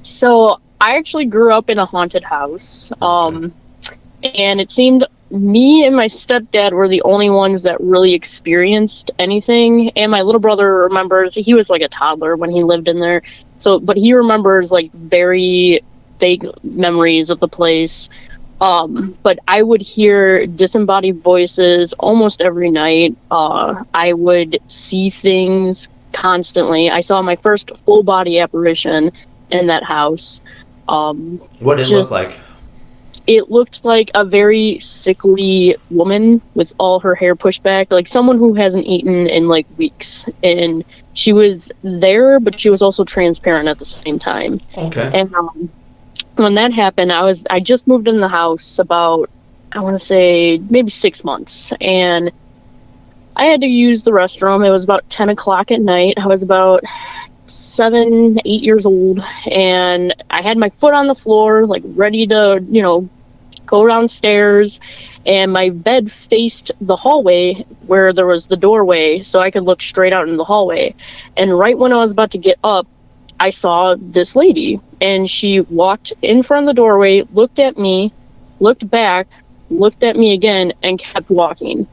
So I actually grew up in a haunted house, and it seemed me and my stepdad were the only ones that really experienced anything. And my little brother remembers, he was like a toddler when he lived in there. But he remembers like very vague memories of the place. But I would hear disembodied voices almost every night. I would see things constantly. I saw my first full body apparition in that house. What did it look like? It looked like a very sickly woman with all her hair pushed back, like someone who hasn't eaten in like weeks. And she was there, but she was also transparent at the same time. Okay. And when that happened, I just moved in the house about, I want to say maybe 6 months, and I had to use the restroom. It was about 10 o'clock at night. I was about 7, 8 years old, and I had my foot on the floor, like ready to, go downstairs, and my bed faced the hallway where there was the doorway, so I could look straight out into the hallway. And right when I was about to get up, I saw this lady, and she walked in front of the doorway, looked at me, looked back, looked at me again, and kept walking.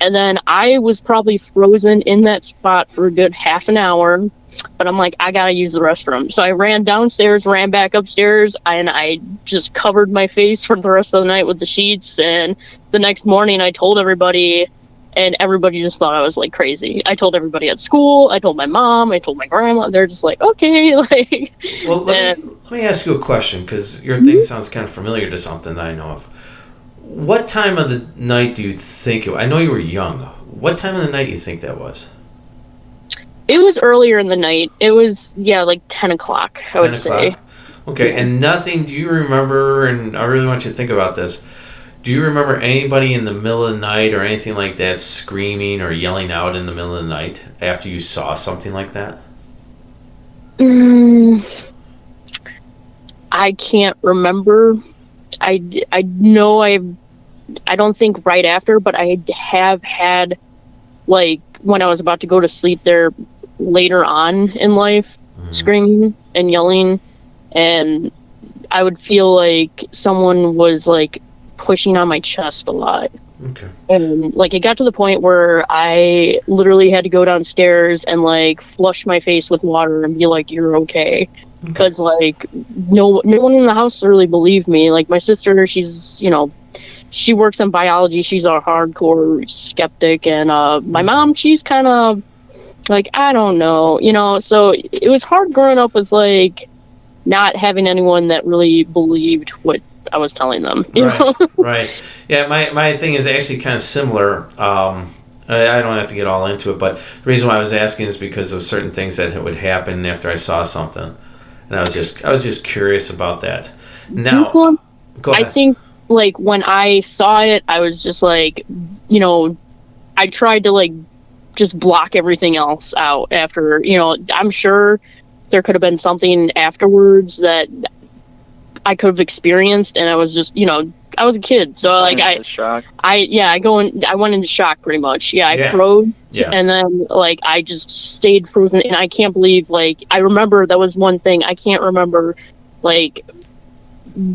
And then I was probably frozen in that spot for a good half an hour. But I'm like, I gotta use the restroom. So I ran downstairs, ran back upstairs, and I just covered my face for the rest of the night with the sheets. And the next morning I told everybody, and everybody just thought I was like crazy. I told everybody at school, I told my mom, I told my grandma. They're just like, okay. Like, well, let me ask you a question, because your thing sounds kind of familiar to something that I know of. What time of the night do you think I know you were young. What time of the night do you think that was? It was earlier in the night. It was, like 10 o'clock, I would say. Okay, and nothing, do you remember, and I really want you to think about this, do you remember anybody in the middle of the night or anything like that screaming or yelling out in the middle of the night after you saw something like that? I can't remember. I know I don't think right after, but I have had, like, when I was about to go to sleep there later on in life, screaming and yelling, and I would feel like someone was like pushing on my chest a lot. Okay. And like it got to the point where I literally had to go downstairs and like flush my face with water and be like, "You're okay," because like no one in the house really believed me. Like my sister, she's she works in biology. She's a hardcore skeptic, and my mom, she's kind of like, I don't know, So it was hard growing up with like not having anyone that really believed what I was telling them. You know? Right. Yeah, my thing is actually kind of similar. I don't have to get all into it, but the reason why I was asking is because of certain things that would happen after I saw something, and I was just curious about that. Now, go ahead. I think like when I saw it, I was just like, I tried to like just block everything else out after, I'm sure there could have been something afterwards that I could have experienced, and I was just, I was a kid, so like I went into shock pretty much. I froze, and then like I just stayed frozen, and I can't believe, like, I remember that was one thing I can't remember, like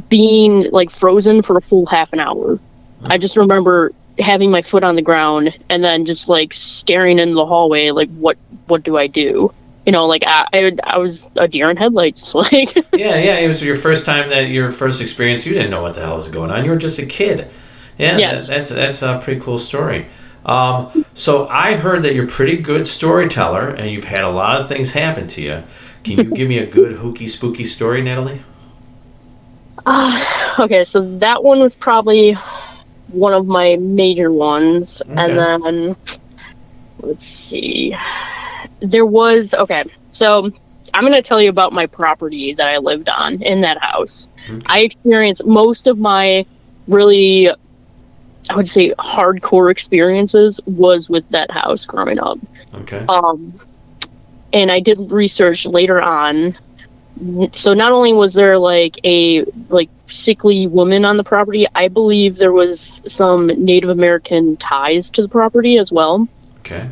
being like frozen for a full half an hour. I just remember having my foot on the ground and then just like staring into the hallway, like what do I do? Like I was a deer in headlights. Like it was your first time, your first experience. You didn't know what the hell was going on. You were just a kid. Yeah, yes. That's a pretty cool story. So I heard that you're a pretty good storyteller, and you've had a lot of things happen to you. Can you give me a good hooky spooky story, Natalie? Okay, so that one was probably one of my major ones. Okay. And then let's see. So I'm going to tell you about my property that I lived on in that house. Okay. I experienced most of my really, I would say, hardcore experiences was with that house growing up. Okay. And I did research later on. So not only was there like a sickly woman on the property, I believe there was some Native American ties to the property as well. Okay.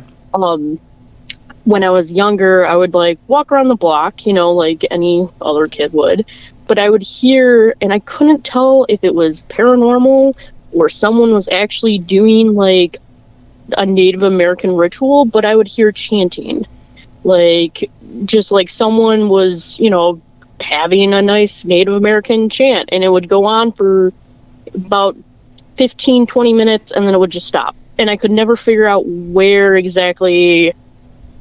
When I was younger, I would like walk around the block, like any other kid would, but I would hear, and I couldn't tell if it was paranormal or someone was actually doing like a Native American ritual, but I would hear chanting. Like, just like someone was, having a nice Native American chant, and it would go on for about 15, 20 minutes, and then it would just stop. And I could never figure out where exactly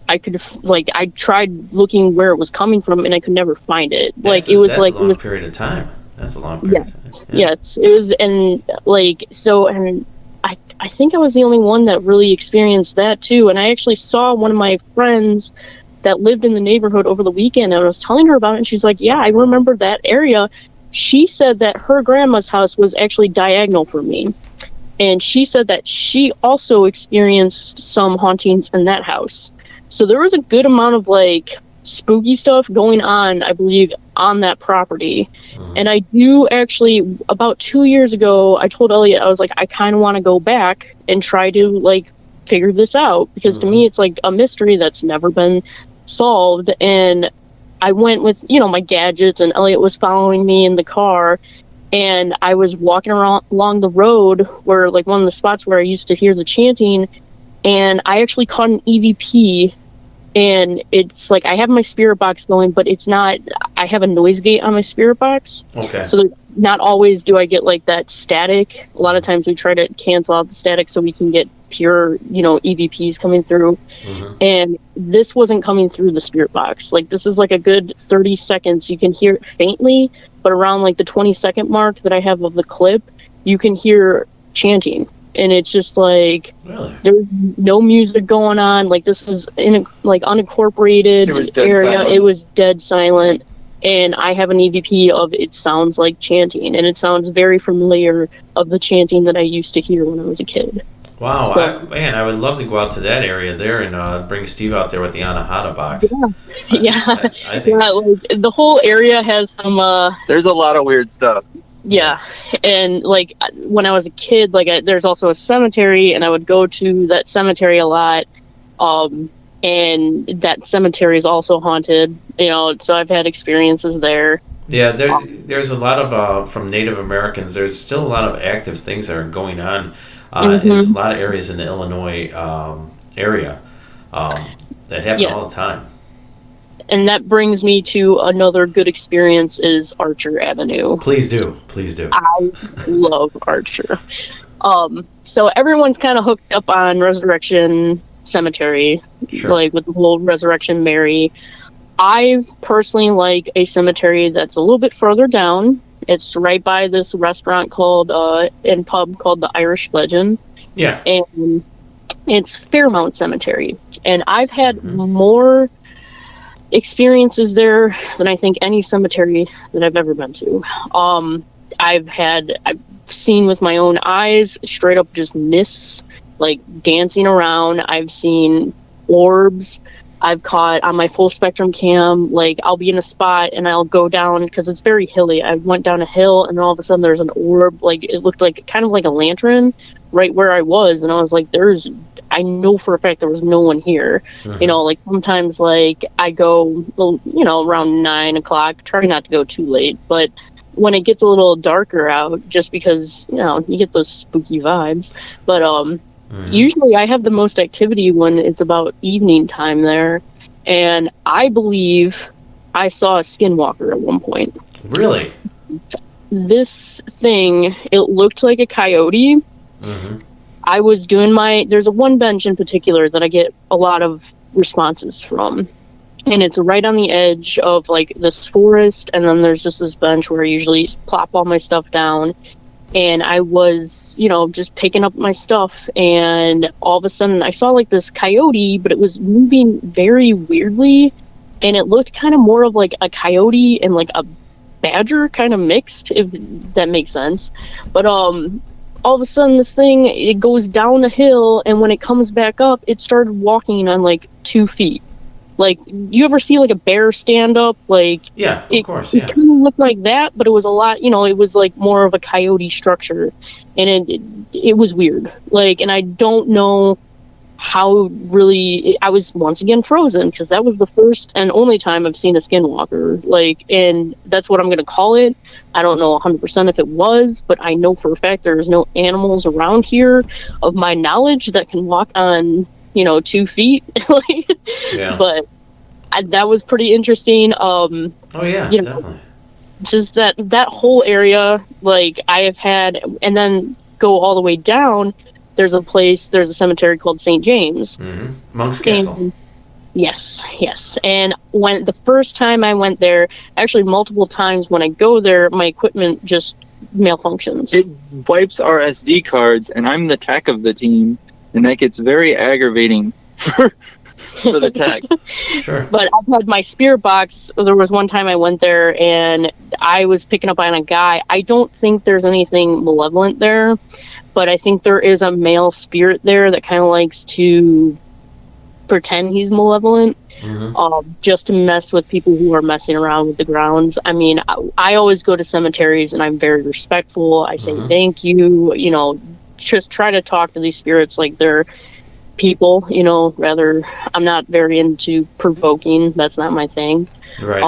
I could, like, I tried looking where it was coming from, and I could never find it. That's a long period of time. That's a long period of time. Yeah. Yes, it was, and, like, so, and I think I was the only one that really experienced that, too. And I actually saw one of my friends that lived in the neighborhood over the weekend, and I was telling her about it, and she's like, yeah, I remember that area. She said that her grandma's house was actually diagonal from me. And she said that she also experienced some hauntings in that house. So there was a good amount of, like, spooky stuff going on, I believe, on that property. And I do actually, about 2 years ago, I told Eliot, I was like, I kind of want to go back and try to, like, figure this out. Because to me, it's like a mystery that's never been solved. And I went with, you know, my gadgets, and Eliot was following me in the car. And I was walking around along the road where, like, one of the spots where I used to hear the chanting, and I actually caught an EVP. And it's like, I have my spirit box going, but it's not, I have a noise gate on my spirit box. Okay. So not always do I get, like, that static. A lot of times we try to cancel out the static so we can get pure, you know, EVPs coming through. And this wasn't coming through the spirit box. Like, this is like a good 30 seconds. You can hear it faintly, but around, like, the 20-second mark that I have of the clip, you can hear chanting. And it's just like, really? There's no music going on. Like, this is in, like, unincorporated area. Silent. It was dead silent. And I have an EVP of it sounds like chanting. And it sounds very familiar of the chanting that I used to hear when I was a kid. Wow. So, I would love to go out to that area there and bring Steve out there with the Anahata box. Yeah. I think Yeah, like, the whole area has some, There's a lot of weird stuff. yeah, and, like, when I was a kid, like, there's also a cemetery, and I would go to that cemetery a lot, and that cemetery is also haunted, you know, so I've had experiences there. Yeah, there's a lot of, from Native Americans, there's still a lot of active things that are going on. There's a lot of areas in the Illinois area that happen all the time. And that brings me to another good experience is Archer Avenue. Please do. Please do. I love Archer. So everyone's kind of hooked up on Resurrection Cemetery, like with the whole Resurrection Mary. I personally like a cemetery that's a little bit further down. It's right by this restaurant called, and pub called the Irish Legend. Yeah. And it's Fairmont Cemetery. And I've had more experiences there than I think any cemetery that I've ever been to. I've seen with my own eyes straight up just mists, like, dancing around. I've seen orbs. I've caught on my full spectrum cam, like, I'll be in a spot and I'll go down because it's very hilly. I went down a hill and then all of a sudden there's an orb, like, it looked like kind of like a lantern right where I was, and I was like, I know for a fact there was no one here. You know, like, sometimes, like, I go, you know, around 9 o'clock, try not to go too late, but when it gets a little darker out, just because, you know, you get those spooky vibes. But usually I have the most activity when it's about evening time there, and I believe I saw a skinwalker at one point. Really? This thing, it looked like a coyote. I was doing there's a one bench in particular that I get a lot of responses from, and it's right on the edge of, like, this forest, and then there's just this bench where I usually plop all my stuff down. And I was, you know, just picking up my stuff, and all of a sudden I saw, like, this coyote, but it was moving very weirdly, and it looked kind of more of like a coyote and, like, a badger kind of mixed, if that makes sense. But all of a sudden this thing, it goes down a hill, and when it comes back up, it started walking on, like, 2 feet. Like, you ever see, like, a bear stand up? Like, yeah, of course, yeah. It kind of looked like that, but it was a lot, you know, it was, like, more of a coyote structure, and it was weird. Like, and I don't know how really, I was once again frozen, because that was the first and only time I've seen a skinwalker. Like, and that's what I'm going to call it. I don't know 100% if it was, but I know for a fact there's no animals around here, of my knowledge, that can walk on, you know, 2 feet. Yeah. But that was pretty interesting. Oh yeah, you know, definitely. just that whole area, like I have had, and then go all the way down. There's a cemetery called St. James. Mm-hmm. Monk's Castle. Yes. And when the first time I went there, actually multiple times when I go there, my equipment just malfunctions. It wipes our SD cards, and I'm the tech of the team, and that gets very aggravating for the tech. Sure. But I've had my spirit box. There was one time I went there, and I was picking up on a guy. I don't think there's anything malevolent there, but I think there is a male spirit there that kind of likes to pretend he's malevolent, just to mess with people who are messing around with the grounds. I mean, I always go to cemeteries and I'm very respectful. I say thank you, just try to talk to these spirits like they're people, rather. I'm not very into provoking. That's not my thing. Right.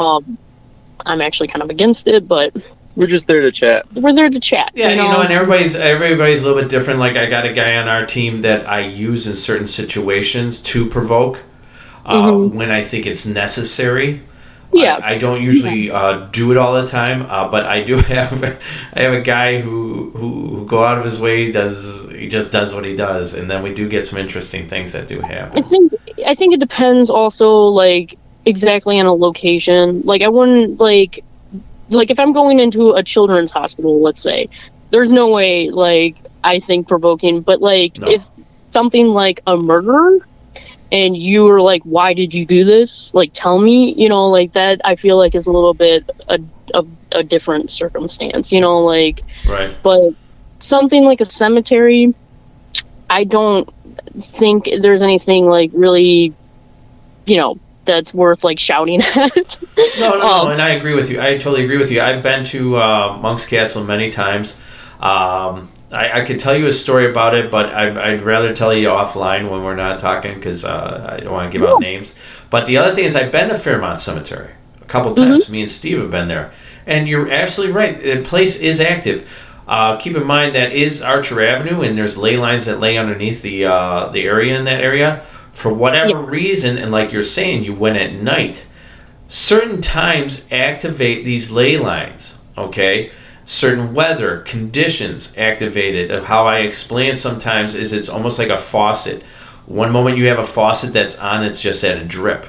I'm actually kind of against it, but we're just there to chat. We're there to chat. Yeah, and everybody's a little bit different. Like, I got a guy on our team that I use in certain situations to provoke when I think it's necessary. Yeah. I don't usually do it all the time, but I do have a guy who go out of his way. He just does what he does, and then we do get some interesting things that do happen. I think it depends also, like, exactly on a location. Like, I wouldn't like if I'm going into a children's hospital, let's say, there's no way, like, I think provoking, but like if something like a murder and you were like, why did you do this? Like, tell me, like that, I feel like is a little bit a different circumstance, like, right. But something like a cemetery, I don't think there's anything like really, that's worth like shouting at. No, and I agree with you. I totally agree with you. I've been to Monk's Castle many times. I could tell you a story about it, but I'd rather tell you offline when we're not talking, because I don't want to give out names. But the other thing is, I've been to Fairmont Cemetery a couple times. Me and Steve have been there, and you're absolutely right. The place is active. Keep in mind that is Archer Avenue, and there's ley lines that lay underneath the area in that area. For whatever reason, and like you're saying, you went at night, certain times activate these ley lines, okay? Certain weather conditions activated. How I explain sometimes is it's almost like a faucet. One moment you have a faucet that's on, it's just at a drip.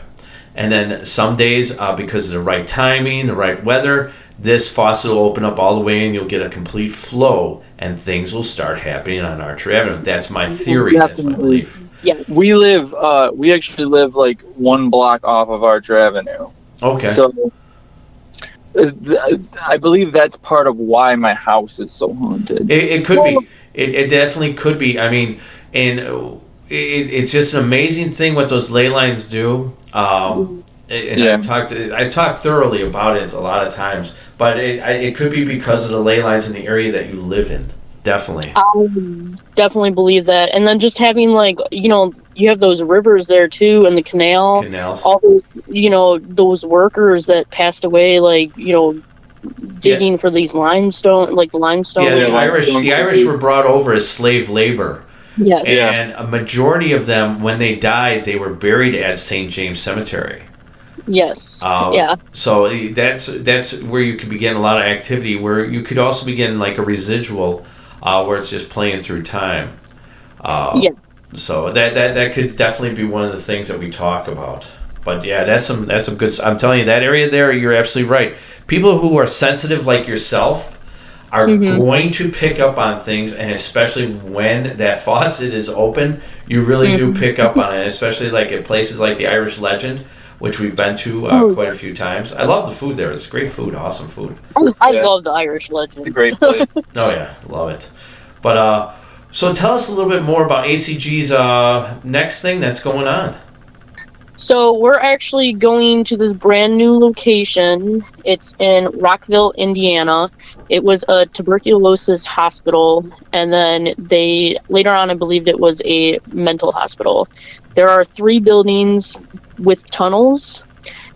And then some days, because of the right timing, the right weather, this faucet will open up all the way and you'll get a complete flow and things will start happening on Archer Avenue. That's my theory. That's my belief. Yeah. We actually live like one block off of Archer Avenue. Okay. So I believe that's part of why my house is so haunted. It could be. It definitely could be. I mean, and it's just an amazing thing what those ley lines do. I've talked thoroughly about it a lot of times, but it could be because of the ley lines in the area that you live in. Definitely. I definitely believe that. And then just having, like, you have those rivers there too, and the canals. All those, those workers that passed away, like, digging for these limestone. Yeah, the Irish were brought over as slave labor. Yes. And a majority of them, when they died, they were buried at St. James Cemetery. Yes. So that's where you could begin a lot of activity, where you could also begin like a residual, where it's just playing through time. So that could definitely be one of the things that we talk about. But yeah, that's some good. I'm telling you, that area there, you're absolutely right. People who are sensitive like yourself are going to pick up on things, and especially when that faucet is open, you really do pick up on it. Especially like at places like the Irish Legend, which we've been to quite a few times. I love the food there. It's great food, awesome food. I love the Irish Legend. It's a great place. Oh yeah, love it. But so tell us a little bit more about ACG's next thing that's going on. So we're actually going to this brand new location. It's in Rockville, Indiana. It was a tuberculosis hospital, and then later on I believed it was a mental hospital. There are 3 buildings with tunnels.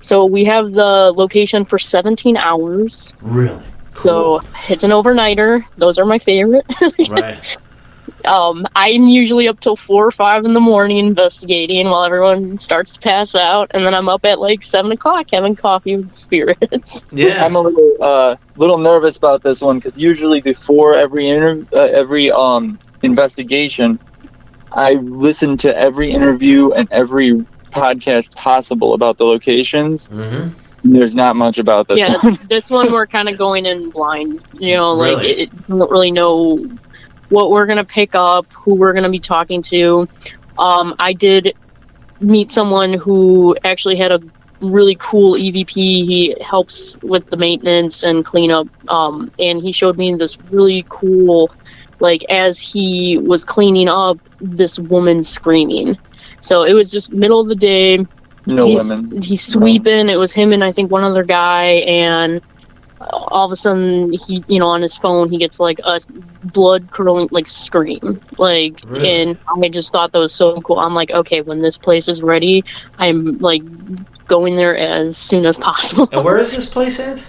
So we have the location for 17 hours. Really? Cool. So it's an overnighter. Those are my favorite. Right. I'm usually up till 4 or 5 in the morning investigating while everyone starts to pass out, and then I'm up at like 7 o'clock having coffee with spirits. Yeah. I'm a little nervous about this one because usually before every investigation, I listen to every interview and every podcast possible about the locations. Mm-hmm. There's not much about this one. This one we're kind of going in blind. You know, like Really? it don't really know what we're gonna pick up, who we're gonna be talking to. I did meet someone who actually had a really cool EVP. He helps with the maintenance and cleanup. And he showed me this really cool, like as he was cleaning up, this woman screaming. So it was just middle of the day. He's sweeping. It was him and I think one other guy, and all of a sudden he, you know, on his phone he gets like a blood curdling like scream, like, Really? and I just thought that was so cool. I'm like, okay, when this place is ready, I'm like going there as soon as possible. And where is this place at?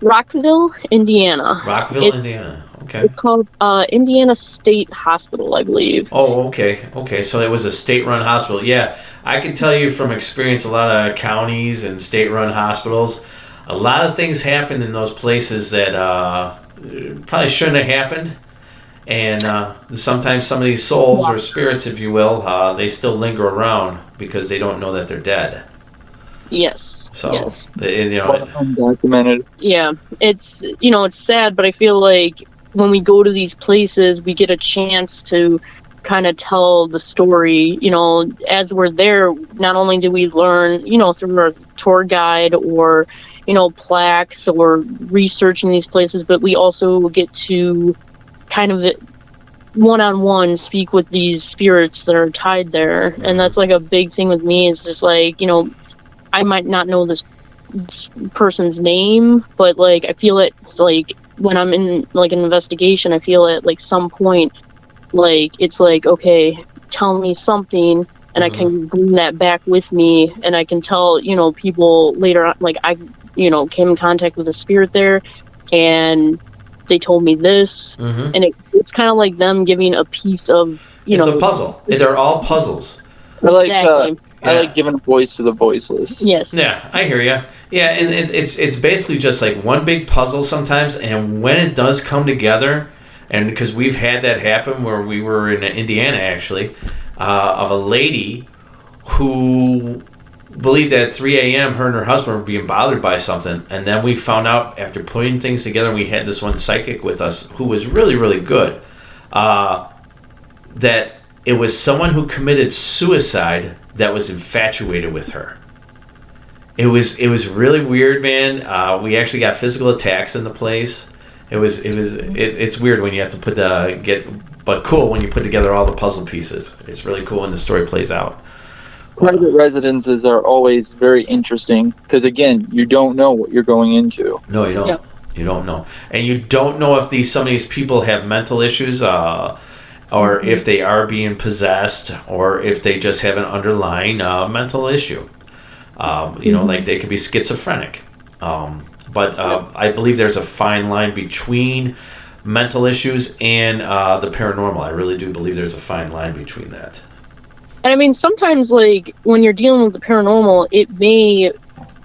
Rockville, Indiana. Indiana. Okay. It's called Indiana State Hospital, I believe. Oh, okay. Okay, so it was a state-run hospital. Yeah, I can tell you from experience, a lot of counties and state-run hospitals, a lot of things happen in those places that probably shouldn't have happened. And sometimes some of these souls or spirits, if you will, they still linger around because they don't know that they're dead. Yes. So, yes. You know, Undocumented. Yeah, it's, you know, it's sad, but I feel like when we go to these places, we get a chance to kind of tell the story. You know, as we're there, not only do we learn, you know, through our tour guide or, you know, plaques or researching these places, but we also get to kind of one-on-one speak with these spirits that are tied there. And that's like a big thing with me. It's just like, you know, I might not know this person's name, but like I feel it's like when I'm in like an investigation, I feel at like some point, like it's like, okay, tell me something, and I can bring that back with me, and I can tell, you know, people later on, like I, you know, came in contact with a spirit there, and they told me this, and it's kind of like them giving a piece of, you know, it's a puzzle. They're all puzzles. I like Exactly. I like giving voice to the voiceless. Yes. Yeah, I hear you. Yeah, and it's basically just like one big puzzle sometimes, and when it does come together, and because we've had that happen where we were in Indiana actually, of a lady who believed that at 3 a.m. her and her husband were being bothered by something, and then we found out after putting things together, and we had this one psychic with us who was really, really good, that it was someone who committed suicide that was infatuated with her. It was really weird, man. We actually got physical attacks in the place. It's weird when you have to but cool when you put together all the puzzle pieces. It's really cool when the story plays out. Private residences are always very interesting because, again, you don't know what you're going into. No, you don't. Yep. You don't know, and you don't know if some of these people have mental issues, or if they are being possessed, or if they just have an underlying mental issue. You know, like they could be schizophrenic. But I believe there's a fine line between mental issues and the paranormal. I really do believe there's a fine line between that. And I mean, sometimes, like, when you're dealing with the paranormal, it may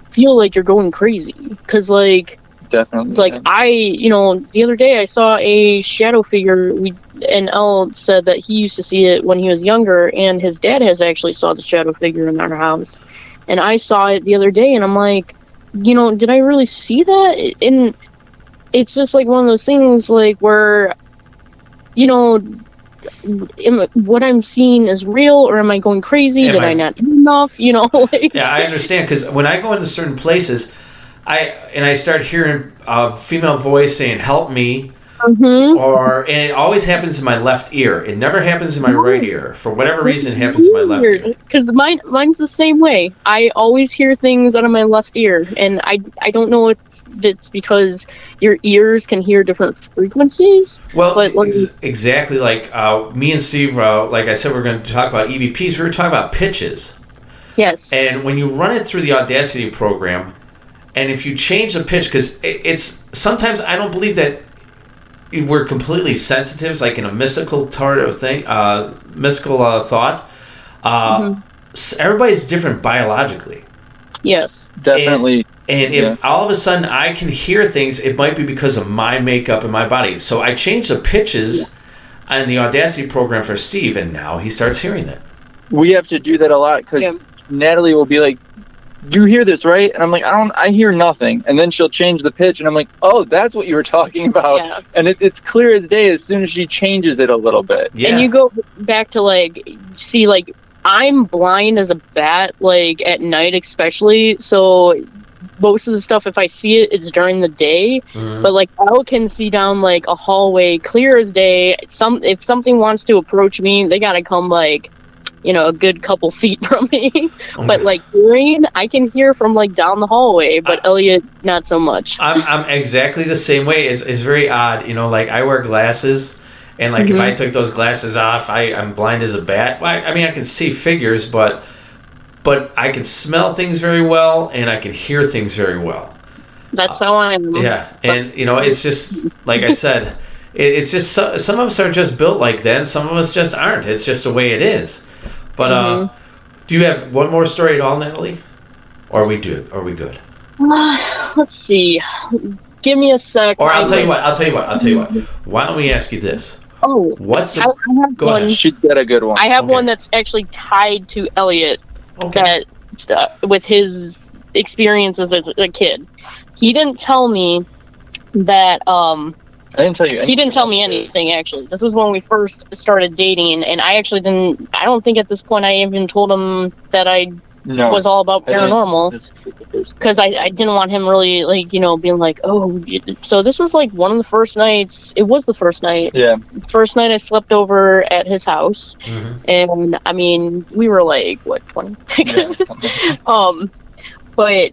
feel like you're going crazy. Because, like, Definitely. like, you know, the other day I saw a shadow figure, and Elle said that he used to see it when he was younger, and his dad has actually saw the shadow figure in our house. And I saw it the other day, and I'm like, you know, did I really see that? And it's just, like, one of those things, like, where, you know, what I'm seeing is real, or am I going crazy? Did I not do enough? You know, like... Yeah, I understand, because when I go into certain places, I start hearing a female voice saying, "Help me," and it always happens in my left ear. It never happens in my right ear. For whatever reason, it happens in my left ear. Because mine's the same way. I always hear things out of my left ear, and I don't know if it's because your ears can hear different frequencies. Well, but exactly. Like me and Steve, like I said, we're going to talk about EVPs. We were talking about pitches. Yes. And when you run it through the Audacity program, and if you change the pitch, because it's sometimes I don't believe that we're completely sensitives, like in a mystical sort of thing, mystical thought. Everybody's different biologically. Yes. Definitely. And if all of a sudden I can hear things, it might be because of my makeup and my body. So I changed the pitches on the Audacity program for Steve, and now he starts hearing it. We have to do that a lot because Natalie will be like, "You hear this, right?" And I'm like, I hear nothing. And then she'll change the pitch, and I'm like, "Oh, that's what you were talking about." Yeah. And it's clear as day as soon as she changes it a little bit. Yeah. And you go back to like, see, like, I'm blind as a bat, like at night especially. So most of the stuff, if I see it, it's during the day. But like, Elle can see down like a hallway clear as day. If something wants to approach me, they gotta come like, a good couple feet from me. But like hearing, I can hear from like down the hallway, but Eliot, not so much. I'm exactly the same way. It's very odd, like I wear glasses, and like if I took those glasses off, I'm blind as a bat. I mean, I can see figures, but I can smell things very well, and I can hear things very well. That's how I am. Yeah, and it's just like I said, it's just some of us are just built like that, and some of us just aren't. It's just the way it is. But do you have one more story at all, Natalie? Or are we good? Let's see. Give me a sec. Or I'll tell you what. Why don't we ask you this? Oh, what's the? I have Go one. ahead. She's got a good one. I have one that's actually tied to Eliot. Okay. That with his experiences as a kid. He didn't tell me that. I didn't tell you anything. He didn't tell me anything, actually. This was when we first started dating, and I actually didn't. I don't think at this point I even told him that I was all about paranormal, because I didn't want him really being like, oh. So this was like one of the first nights. It was the first night. Yeah. First night I slept over at his house, and I mean we were like 20. Yeah, but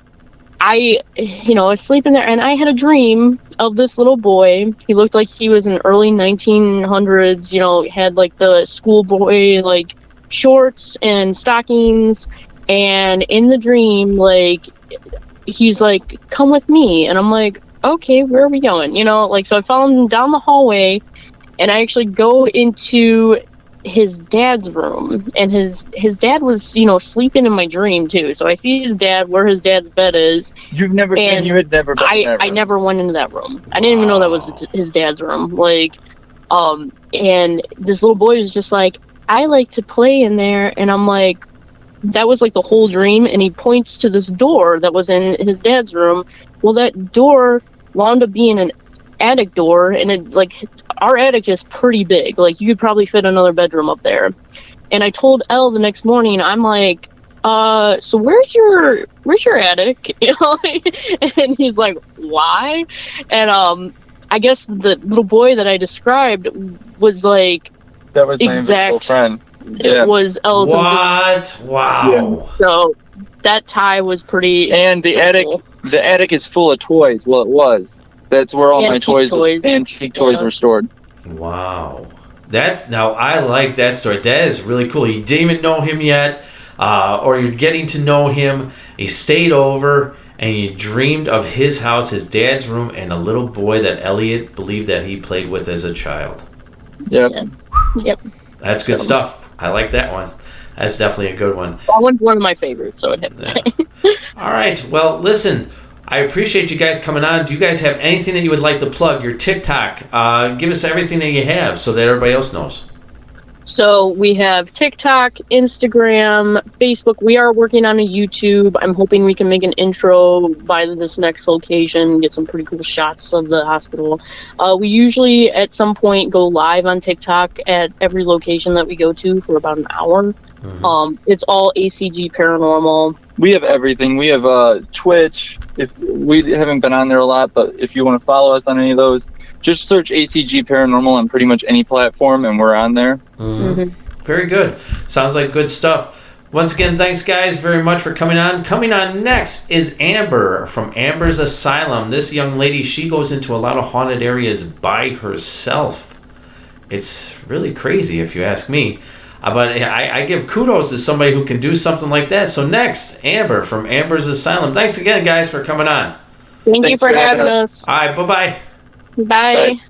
I was sleeping there, and I had a dream of this little boy. He looked like he was in early 1900s. Had like the schoolboy like shorts and stockings. And in the dream, like, he's like, "Come with me." And I'm like, "Okay, where are we going?" So I follow him down the hallway, and I actually go into his dad's room. And his dad was, sleeping in my dream, too. So I see his dad, where his dad's bed is. You had never been there. I never went into that room. I didn't even know that was his dad's room. Like, and this little boy was just like, "I like to play in there." And I'm like, that was like the whole dream, and he points to this door that was in his dad's room. Well, that door wound up being an attic door, and our attic is pretty big. Like, you could probably fit another bedroom up there. And I told Elle the next morning, I'm like, so where's your attic? And he's like, "Why?" And I guess the little boy that I described was like, that was my invisible friend. It was Elle's. What? Wow. Yeah. So that tie was pretty. And the attic is full of toys. Well, it was. That's where all my antique toys were stored. Wow. Now I like that story. That is really cool. You didn't even know him yet, or you're getting to know him. He stayed over, and you dreamed of his house, his dad's room, and a little boy that Eliot believed that he played with as a child. Yep. Yep. That's good stuff. I like that one. That's definitely a good one. That one's one of my favorites, so I'd have to say. All right. Well, listen, I appreciate you guys coming on. Do you guys have anything that you would like to plug? Your TikTok. Give us everything that you have so that everybody else knows. So we have TikTok, Instagram, Facebook. We are working on a YouTube. I'm hoping we can make an intro by this next location, get some pretty cool shots of the hospital. We usually, at some point, go live on TikTok at every location that we go to for about an hour. It's all ACG Paranormal. We have everything. We have Twitch. If we haven't been on there a lot, but if you want to follow us on any of those, just search ACG Paranormal on pretty much any platform, and we're on there. Very good. Sounds like good stuff. Once again, thanks, guys, very much for coming on. Coming on next is Amber from Amberz Asylum. This young lady, she goes into a lot of haunted areas by herself. It's really crazy, if you ask me. But I give kudos to somebody who can do something like that. So next, Amber from Amberz Asylum. Thanks again, guys, for coming on. Thanks you for having us. All right, bye-bye. Bye.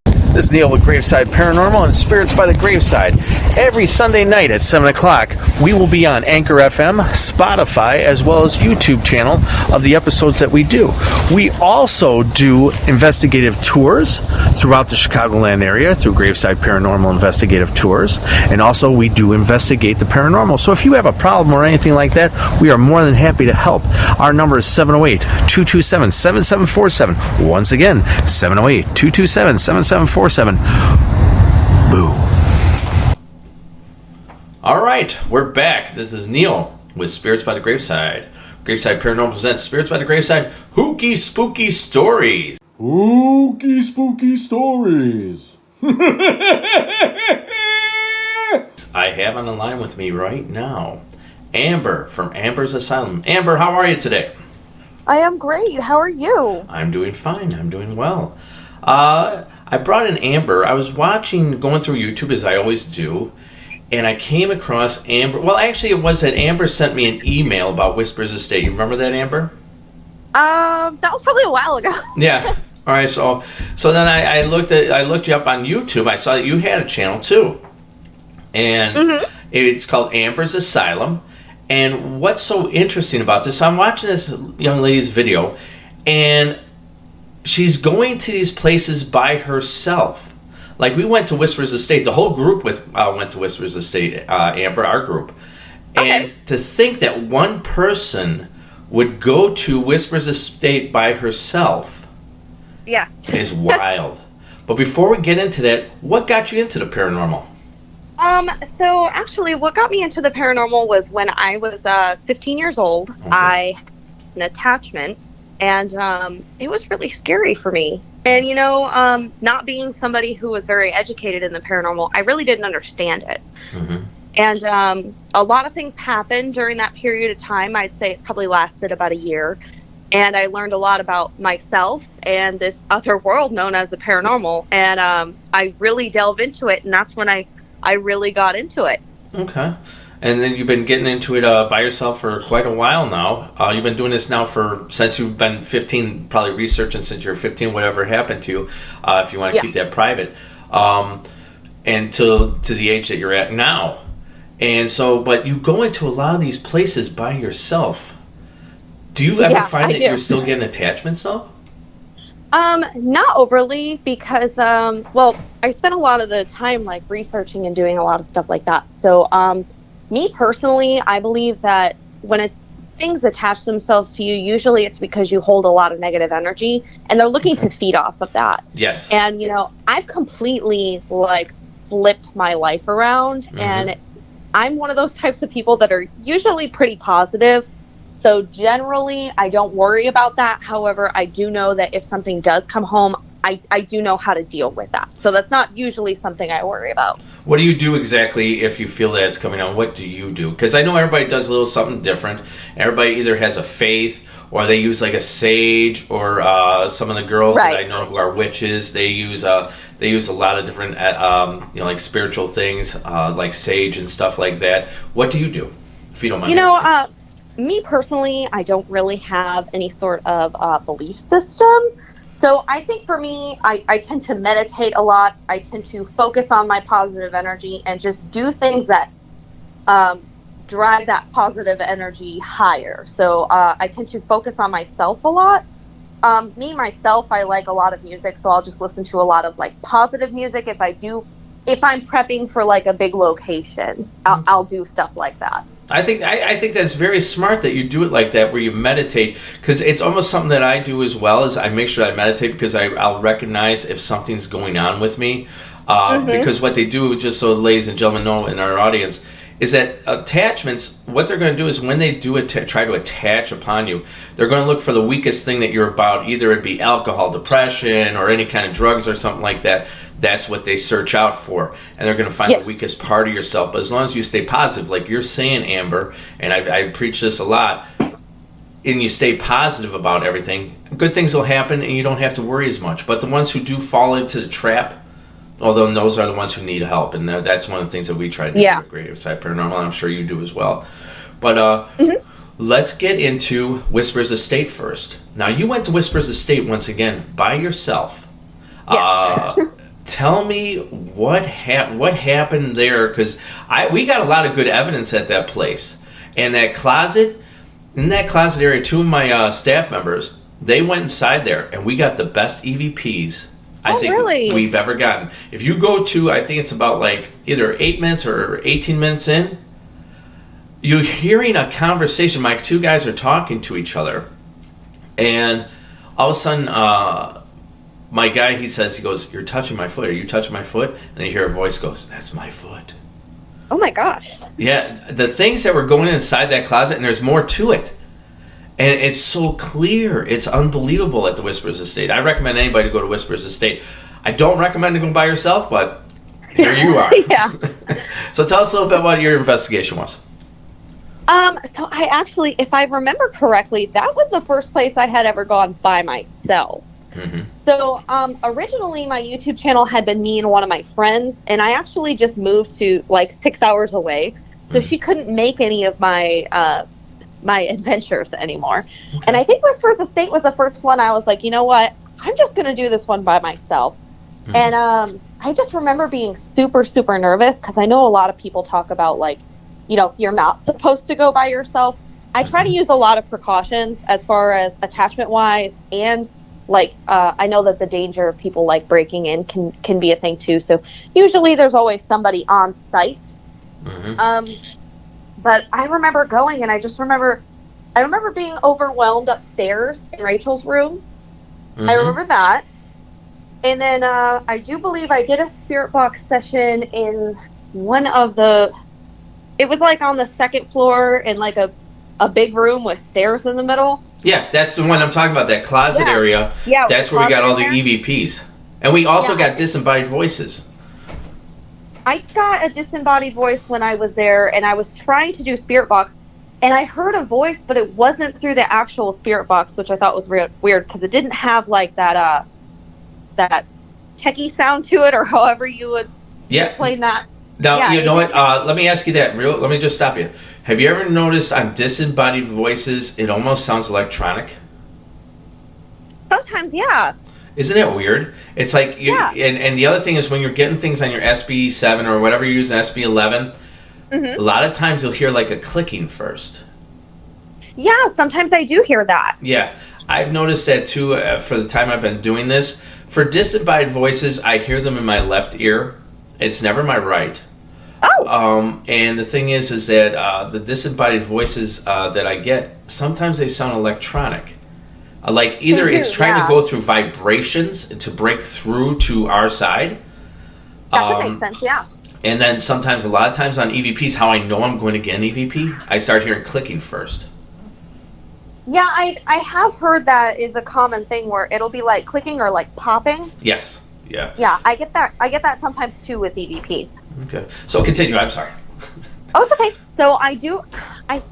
Bye. This is Neal with Graveside Paranormal and Spirits by the Graveside. Every Sunday night at 7 o'clock, we will be on Anchor FM, Spotify, as well as YouTube channel of the episodes that we do. We also do investigative tours throughout the Chicagoland area through Graveside Paranormal Investigative Tours. And also, we do investigate the paranormal. So if you have a problem or anything like that, we are more than happy to help. Our number is 708-227-7747. Once again, 708-227-7747. Boo. All right, we're back. This is Neal with Spirits by the Graveside. Graveside Paranormal presents Spirits by the Graveside, Hooky Spooky Stories. Hooky Spooky Stories. I have on the line with me right now Amber from Amberz Asylum. Amber, how are you today? I am great. How are you? I'm doing fine. I'm doing well. I brought in Amber. I was going through YouTube as I always do, and I came across Amber. Well, actually, it was that Amber sent me an email about Whispers Estate. You remember that, Amber? That was probably a while ago. Yeah. All right. So then I looked you up on YouTube. I saw that you had a channel too, and it's called Amberz Asylum. And what's so interesting about this? So I'm watching this young lady's video, and she's going to these places by herself. Like, we went to Whispers Estate. The whole group went to Whispers Estate, Amber, our group. Okay. And to think that one person would go to Whispers Estate by herself Yeah. is wild. But before we get into that, what got you into the paranormal? So actually what got me into the paranormal was when I was 15 years old. Okay. I had an attachment, and it was really scary for me. And not being somebody who was very educated in the paranormal, I really didn't understand it. Mm-hmm. And a lot of things happened during that period of time. I'd say it probably lasted about a year. And I learned a lot about myself and this other world known as the paranormal. And I really delved into it, and that's when I really got into it. Okay. And then you've been getting into it by yourself for quite a while now. You've been doing this now since you've been 15, probably researching since you're 15, whatever happened to you, if you want to keep that private, and to the age that you're at now. And so, but you go into a lot of these places by yourself. Do you ever find that you're still getting attachments though? Not overly, because I spent a lot of the time like researching and doing a lot of stuff like that. So me personally, I believe that when things attach themselves to you, usually it's because you hold a lot of negative energy, and they're looking to feed off of that. Yes. And I've completely flipped my life around, and I'm one of those types of people that are usually pretty positive. So generally, I don't worry about that. However, I do know that if something does come home, I do know how to deal with that. So that's not usually something I worry about. What do you do exactly if you feel that it's coming on? What do you do? Because I know everybody does a little something different. Everybody either has a faith, or they use like a sage, or some of the girls that I know who are witches, they use a lot of different like spiritual things, like sage and stuff like that. What do you do, if you don't mind? Me personally, I don't really have any sort of belief system. So I think for me, I tend to meditate a lot. I tend to focus on my positive energy and just do things that drive that positive energy higher. So I tend to focus on myself a lot. Me, myself, I like a lot of music, so I'll just listen to a lot of positive music. If I'm prepping for a big location, I'll do stuff like that. I think that's very smart that you do it like that, where you meditate, because it's almost something that I do as well. Is I make sure I meditate, because I'll recognize if something's going on with me, because what they do, just so ladies and gentlemen know in our audience, is that attachments, what they're going to do is when they do try to attach upon you, they're going to look for the weakest thing that you're about. Either it be alcohol, depression, or any kind of drugs or something like that. That's what they search out for, and they're going to find the weakest part of yourself. But as long as you stay positive, like you're saying, Amber, and I preach this a lot, and you stay positive about everything, good things will happen, and you don't have to worry as much. But the ones who do fall into the trap, although those are the ones who need help, and that's one of the things that we try to do at Graveside Paranormal, and I'm sure you do as well. But let's get into Whispers Estate first. Now, you went to Whispers Estate once again by yourself. tell me what happened there, because we got a lot of good evidence at that place. And that closet, in that closet area, two of my staff members, they went inside there, and we got the best EVPs I think really? we've ever gotten. If you go to, I think it's about like either 8 minutes or 18 minutes in, you're hearing a conversation. My two guys are talking to each other, and all of a sudden, my guy, he goes, "You're touching my foot. Are you touching my foot?" And you hear a voice goes, "That's my foot." Oh my gosh. Yeah, the things that were going inside that closet, and there's more to it. And it's so clear. It's unbelievable at the Whispers Estate. I recommend anybody to go to Whispers Estate. I don't recommend to go by yourself, but here you are. Yeah. So tell us a little bit what your investigation was. So I actually, if I remember correctly, that was the first place I had ever gone by myself. Mm-hmm. So originally my YouTube channel had been me and one of my friends, and I actually just moved to like 6 hours away. So she couldn't make any of my my adventures anymore. Okay. And I think Whispers Estate was the first one I was like, you know what? I'm just going to do this one by myself. Mm-hmm. And I just remember being super, super nervous because I know a lot of people talk about like, you know, you're not supposed to go by yourself. I try to use a lot of precautions as far as attachment wise, and like I know that the danger of people like breaking in can be a thing too. So usually there's always somebody on site. Mm-hmm. But I remember going, and I remember being overwhelmed upstairs in Rachel's room. Mm-hmm. I remember that. And then I do believe I did a spirit box session in one of it was like on the second floor in like a big room with stairs in the middle. Yeah, that's the one I'm talking about, that closet area. Yeah. That's where we got all the EVPs. And we also got disembodied voices. I got a disembodied voice when I was there, and I was trying to do spirit box, and I heard a voice, but it wasn't through the actual spirit box, which I thought was weird because it didn't have like that techie sound to it, or however you would explain that. Now, you know what? Let me ask you that. Let me just stop you. Have you ever noticed on disembodied voices, it almost sounds electronic? Sometimes, yeah. Isn't it weird? It's like, and the other thing is when you're getting things on your SB7 or whatever you're using, SB11, mm-hmm. a lot of times you'll hear like a clicking first. Yeah, sometimes I do hear that. Yeah, I've noticed that too for the time I've been doing this. For disembodied voices, I hear them in my left ear. It's never my right. Oh. And the thing is that the disembodied voices that I get, sometimes they sound electronic. Like either it's trying to go through vibrations to break through to our side. That would make sense, yeah. And then sometimes, a lot of times on EVPs, how I know I'm going to get an EVP, I start hearing clicking first. Yeah, I have heard that is a common thing where it'll be like clicking or like popping. Yes. Yeah. Yeah, I get that. I get that sometimes too with EVPs. Okay. So continue. I'm sorry. Oh, it's okay. So I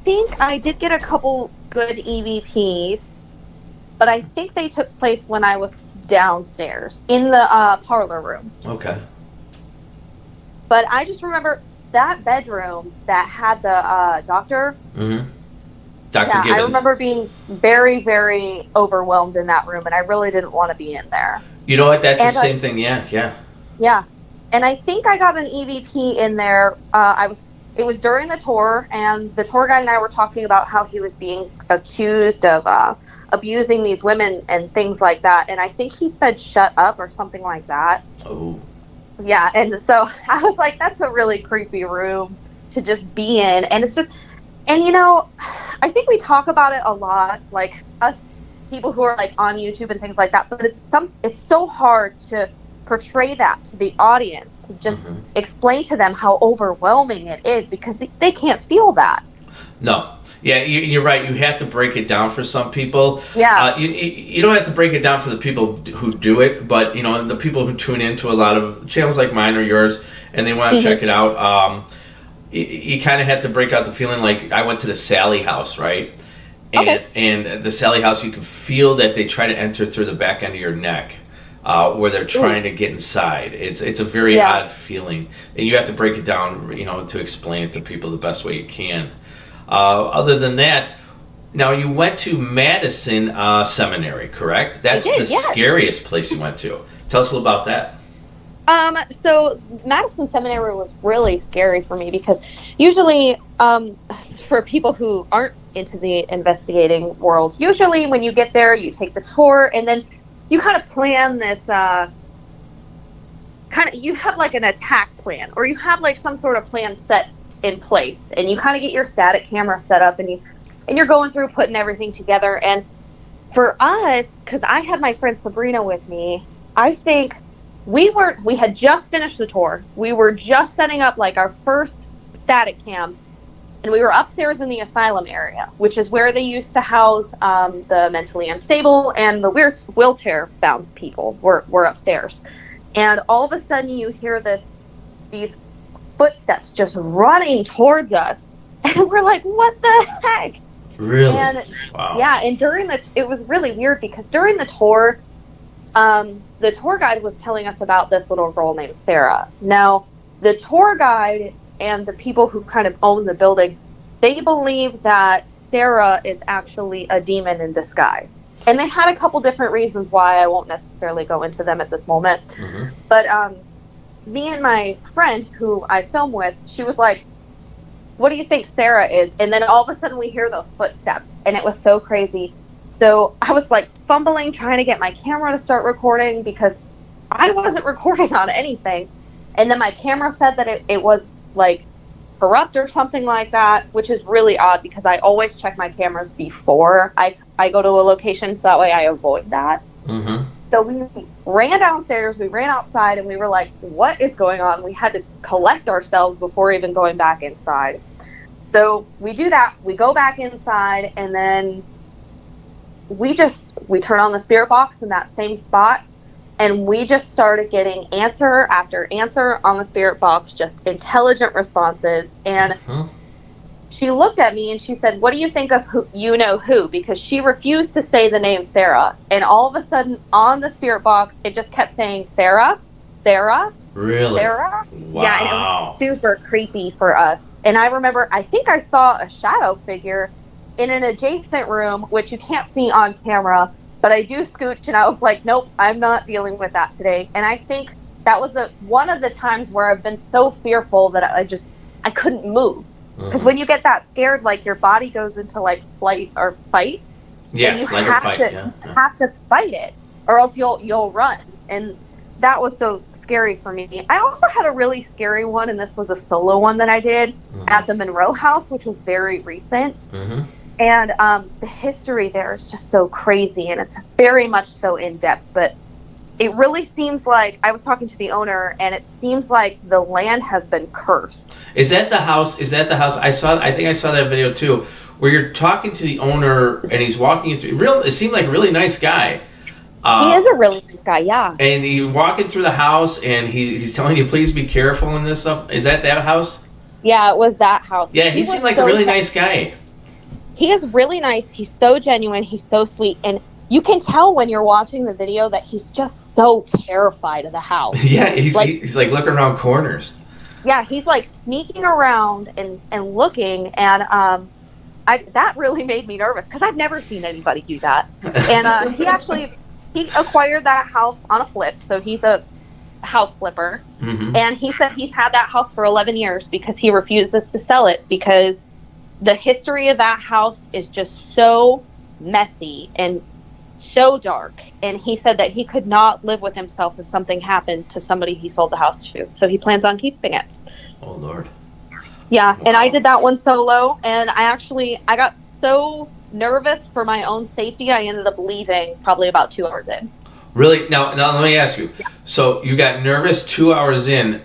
think I did get a couple good EVPs, but I think they took place when I was downstairs in the parlor room. Okay. But I just remember that bedroom that had the doctor. Mm-hmm. Dr. Gibbins. I remember being very, very overwhelmed in that room, and I really didn't want to be in there. You know what? That's the same thing. Yeah. Yeah. And I think I got an EVP in there. It was during the tour, and the tour guide and I were talking about how he was being accused of abusing these women and things like that. And I think he said shut up or something like that. Oh. Yeah, and so I was like, that's a really creepy room to just be in. And it's just, and you know, I think we talk about it a lot, like us people who are like on YouTube and things like that, but it's so hard to portray that to the audience, to just mm-hmm. explain to them how overwhelming it is, because they can't feel that. No. Yeah, you're right. You have to break it down for some people. Yeah. You don't have to break it down for the people who do it, but you know, the people who tune into a lot of channels like mine or yours, and they want to mm-hmm. check it out. You kind of have to break out the feeling like I went to the Sally house, right? And the Sally house, you can feel that they try to enter through the back end of your neck, where they're trying to get inside. It's a very odd feeling, and you have to break it down, you know, to explain it to people the best way you can. Other than that, now you went to Madison Seminary, correct? That's the scariest place you went to. Tell us a little about that. So Madison Seminary was really scary for me because usually, for people who aren't into the investigating world, usually when you get there, you take the tour and then you kind of plan this, you have like an attack plan, or you have like some sort of plan set in place, and you kind of get your static camera set up, and you're going through putting everything together. And for us, because I had my friend Sabrina with me, I think we had just finished the tour. We were just setting up like our first static cam, and we were upstairs in the asylum area, which is where they used to house the mentally unstable and the wheelchair bound people were upstairs. And all of a sudden you hear these footsteps just running towards us, and we're like, what the heck? Really? And wow. Yeah, and it was really weird because during the tour, the tour guide was telling us about this little girl named Sarah. Now, the tour guide and the people who kind of own the building, they believe that Sarah is actually a demon in disguise. And they had a couple different reasons why. I won't necessarily go into them at this moment. Mm-hmm. But me and my friend who I film with, she was like, what do you think Sarah is? And then all of a sudden we hear those footsteps, and it was so crazy. So I was like fumbling, trying to get my camera to start recording because I wasn't recording on anything. And then my camera said that it was like corrupt or something like that, which is really odd because I always check my cameras before I go to a location, so that way I avoid that. Mm-hmm. So we ran downstairs, we ran outside, and we were like, what is going on? We had to collect ourselves before even going back inside. So we do that, we go back inside, and then we turn on the spirit box in that same spot, and we just started getting answer after answer on the spirit box, just intelligent responses. And she looked at me and she said, what do you think of who, you know who? Because she refused to say the name Sarah. And all of a sudden on the spirit box, it just kept saying Sarah, Sarah, really? Sarah. Wow. Yeah, and it was super creepy for us. And I remember, I think I saw a shadow figure in an adjacent room, which you can't see on camera, but I do scooch, and I was like, nope, I'm not dealing with that today. And I think that was one of the times where I've been so fearful that I couldn't move. Because when you get that scared, like your body goes into like flight or fight. Yeah, and you flight or fight. have to fight it, or else you'll run. And that was so scary for me. I also had a really scary one, and this was a solo one that I did at the Monroe House, which was very recent. Mm-hmm. And the history there is just so crazy, and it's very much so in depth. But it really seems like, I was talking to the owner, and it seems like the land has been cursed. Is that the house? I think I saw that video too, where you're talking to the owner and he's walking you through. It seemed like a really nice guy. He is a really nice guy, yeah. And you're walking through the house and he's telling you, please be careful and this stuff. Is that house? Yeah, it was that house. Yeah, he seemed like a really nice guy. He is really nice. He's so genuine. He's so sweet. And you can tell when you're watching the video that he's just so terrified of the house. Yeah, he's like looking around corners. Yeah, he's like sneaking around and looking, and that really made me nervous because I've never seen anybody do that. And he acquired that house on a flip, so he's a house flipper. Mm-hmm. And he said he's had that house for 11 years because he refuses to sell it because the history of that house is just so messy and so dark. And he said that he could not live with himself if something happened to somebody he sold the house to. So he plans on keeping it. Oh, Lord. Yeah, wow. And I did that one solo, and I got so nervous for my own safety, I ended up leaving probably about 2 hours in. Really? Now let me ask you. Yeah. So you got nervous 2 hours in.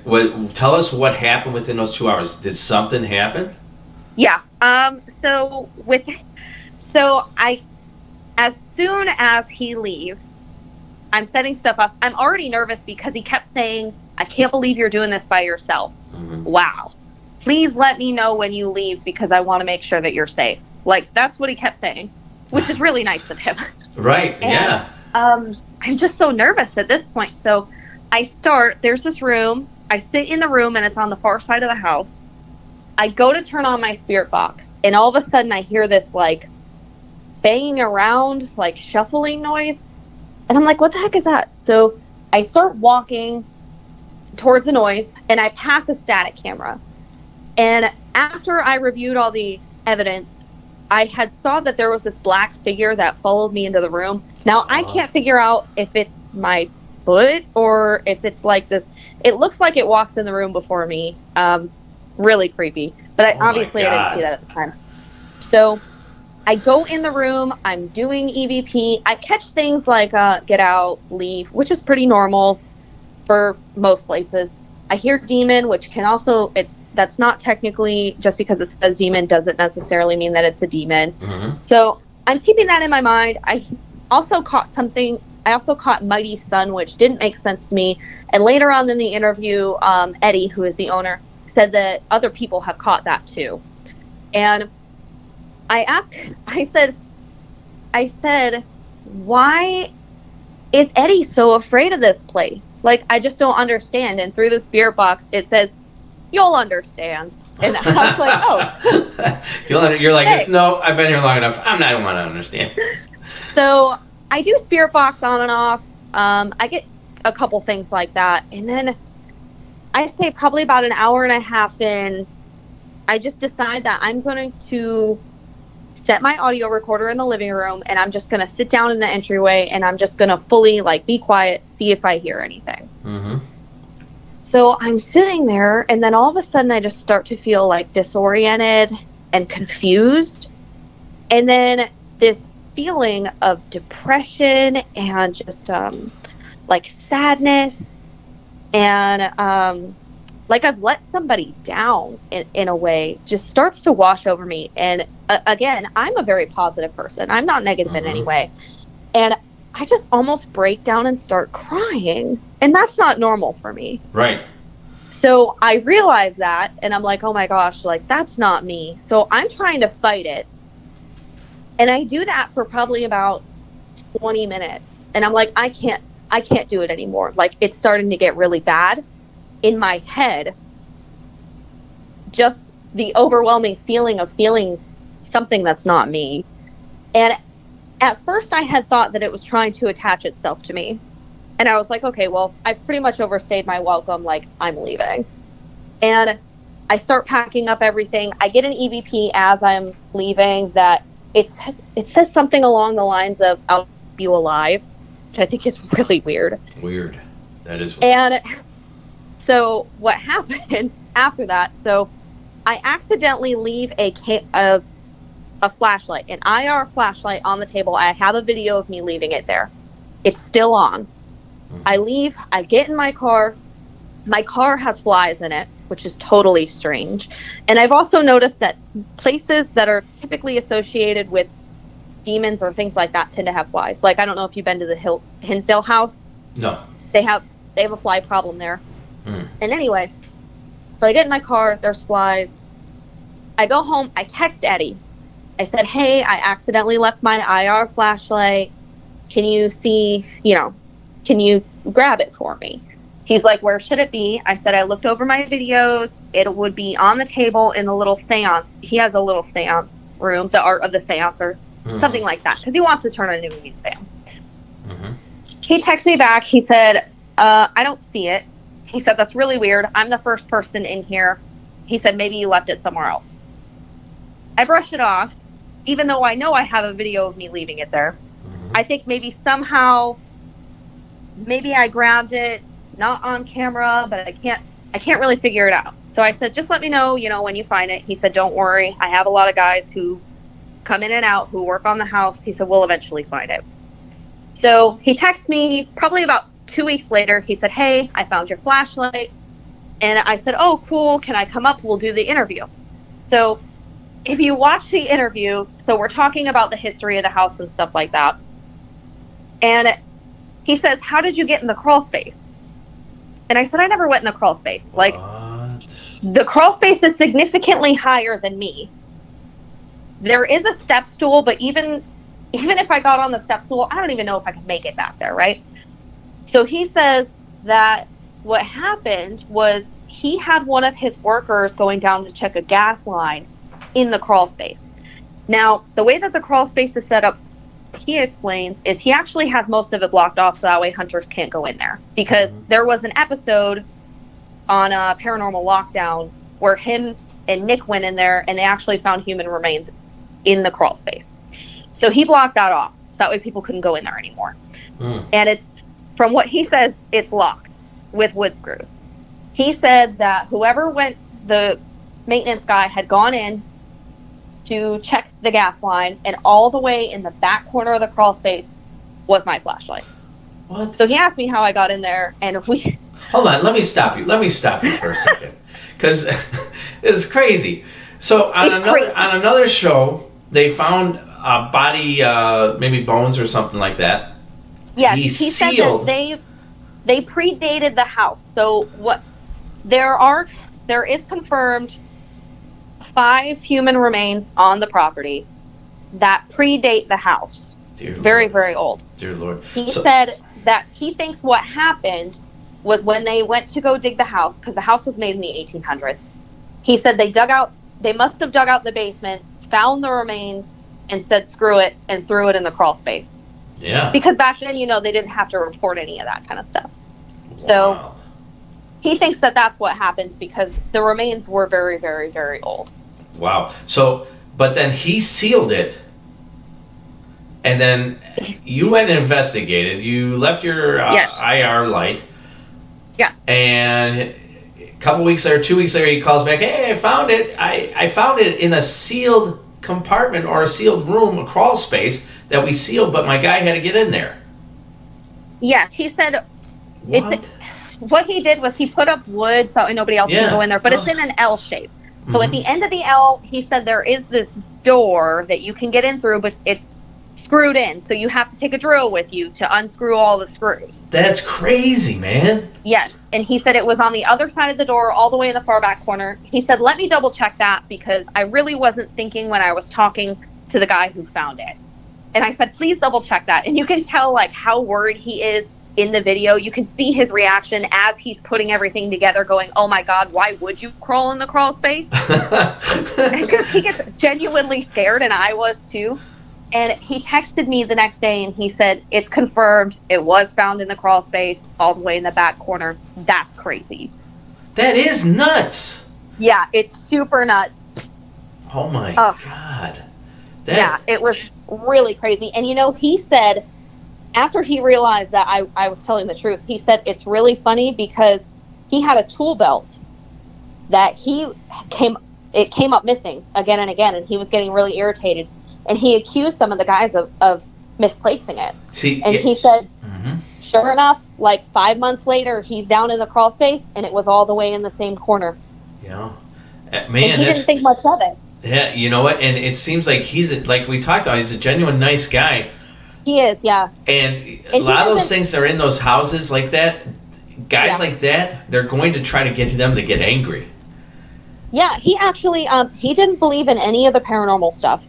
Tell us what happened within those 2 hours. Did something happen? Yeah. As soon as he leaves, I'm setting stuff up. I'm already nervous because he kept saying, I can't believe you're doing this by yourself. Mm-hmm. Wow. Please let me know when you leave because I want to make sure that you're safe. Like, that's what he kept saying, which is really nice of him. Right, and, yeah. I'm just so nervous at this point. So there's this room. I sit in the room, and it's on the far side of the house. I go to turn on my spirit box, and all of a sudden I hear this, like, banging around, like, shuffling noise. And I'm like, what the heck is that? So I start walking towards the noise, and I pass a static camera. And after I reviewed all the evidence, I had saw that there was this black figure that followed me into the room. Now, I can't figure out if it's my foot or if it's like this. It looks like it walks in the room before me. Really creepy. But obviously I didn't see that at the time. So I go in the room. I'm doing EVP. I catch things like get out, leave, which is pretty normal for most places. I hear demon, which can also... That's not technically, just because it says demon doesn't necessarily mean that it's a demon. So I'm keeping that in my mind. I also caught Mighty Sun, which didn't make sense to me. And later on in the interview, Eddie, who is the owner, said that other people have caught that too. And I said, why is Eddie so afraid of this place? Like, I just don't understand. And through the spirit box, it says, you'll understand. And I was like, oh. You're like, hey. No, I've been here long enough. I don't want to understand. So I do spirit box on and off. I get a couple things like that. And then I'd say probably about an hour and a half in, I just decide that I'm going to set my audio recorder in the living room, and I'm just going to sit down in the entryway, and I'm just going to fully be quiet, see if I hear anything. So I'm sitting there, and then all of a sudden I just start to feel disoriented and confused. And then this feeling of depression and just sadness and I've let somebody down in a way just starts to wash over me. And again, I'm a very positive person. I'm not negative in any way. And I just almost break down and start crying. And that's not normal for me. Right. So I realize that, and I'm like, oh my gosh, that's not me. So I'm trying to fight it. And I do that for probably about 20 minutes. And I'm like, I can't do it anymore. It's starting to get really bad in my head. Just the overwhelming feeling of feeling something that's not me. And at first I had thought that it was trying to attach itself to me. And I was like, okay, well, I've pretty much overstayed my welcome. I'm leaving. And I start packing up everything. I get an EVP as I'm leaving that it says something along the lines of, I'll keep you alive, which I think is really weird. Weird. That is weird. And so what happened after that, so I accidentally leave a flashlight, an IR flashlight on the table. I have a video of me leaving it there. It's still on. I leave, I get in my car. My car has flies in it, which is totally strange. And I've also noticed that places that are typically associated with demons or things like that tend to have flies. I don't know if you've been to the Hinsdale house. No. They have a fly problem there. And anyway, so I get in my car, there's flies. I go home, I text Eddie. I said, hey, I accidentally left my IR flashlight. Can you see, can you grab it for me? He's like, where should it be? I said, I looked over my videos. It would be on the table in the little seance. He has a little seance room, the art of the seance or something like that, because he wants to turn a new museum. He texted me back. He said, I don't see it. He said, that's really weird. I'm the first person in here. He said, maybe you left it somewhere else. I brushed it off, even though I know I have a video of me leaving it there. I think maybe somehow, maybe I grabbed it, not on camera, but I can't really figure it out. So I said, just let me know, when you find it. He said, don't worry. I have a lot of guys who come in and out, who work on the house. He said, we'll eventually find it. So he texted me probably about 2 weeks later. He said, hey, I found your flashlight. And I said, oh, cool. Can I come up? We'll do the interview. So if you watch the interview, so we're talking about the history of the house and stuff like that. And he says, how did you get in the crawl space? And I said, I never went in the crawl space. What? The crawl space is significantly higher than me. There is a step stool, but even if I got on the step stool, I don't even know if I could make it back there, right? So he says that what happened was he had one of his workers going down to check a gas line in the crawl space. Now, the way that the crawl space is set up, he explains, is he actually has most of it blocked off so that way hunters can't go in there. Because there was an episode on a paranormal lockdown where him and Nick went in there and they actually found human remains in the crawl space. So he blocked that off. So that way people couldn't go in there anymore. And it's, from what he says, it's locked with wood screws. He said that whoever the maintenance guy had gone in to check the gas line, and all the way in the back corner of the crawl space was my flashlight. What? So he asked me how I got in there, and we... Hold on, let me stop you for a second. Because it's crazy. So on another show, they found a body, maybe bones or something like that. Yes, he sealed. Said that they predated the house. So what there is confirmed 5 human remains on the property that predate the house. Very, very old. Dear Lord. He said that he thinks what happened was when they went to go dig the house, because the house was made in the 1800s. He said they must have dug out the basement, found the remains, and said screw it, and threw it in the crawl space. Yeah. Because back then, they didn't have to report any of that kind of stuff. Wow. So he thinks that that's what happens because the remains were very, very, very old. Wow. So, but then he sealed it, and then you went and investigated. You left your yes. IR light. Yes. And a couple weeks later, 2 weeks later, he calls back, hey, I found it. I found it in a sealed compartment or a sealed room, a crawl space that we sealed, but my guy had to get in there. Yes, he said what he did was he put up wood so nobody else can go in there, but it's in an L shape. So at the end of the L, he said there is this door that you can get in through, but it's screwed in, so you have to take a drill with you to unscrew all the screws. That's crazy, man. Yes, and he said it was on the other side of the door, all the way in the far back corner. He said, let me double check that because I really wasn't thinking when I was talking to the guy who found it. And I said, please double check that. And you can tell how worried he is in the video. You can see his reaction as he's putting everything together going, oh my God, why would you crawl in the crawl space? Because he gets genuinely scared, and I was too. And he texted me the next day and he said, it's confirmed. It was found in the crawl space all the way in the back corner. That's crazy. That is nuts. Yeah, it's super nuts. Oh my God. Yeah, it was really crazy. And he said, after he realized that I was telling the truth, he said it's really funny because he had a tool belt that came up missing again and again, and he was getting really irritated. And he accused some of the guys of misplacing it. He said, sure enough, 5 months later, he's down in the crawl space, and it was all the way in the same corner. Yeah. Man, and he didn't think much of it. Yeah, you know what? And it seems like like we talked about, he's a genuine nice guy. He is, yeah. And a lot of those things that are in those houses like that, guys like that, they're going to try to get them to get angry. Yeah, he actually, he didn't believe in any of the paranormal stuff.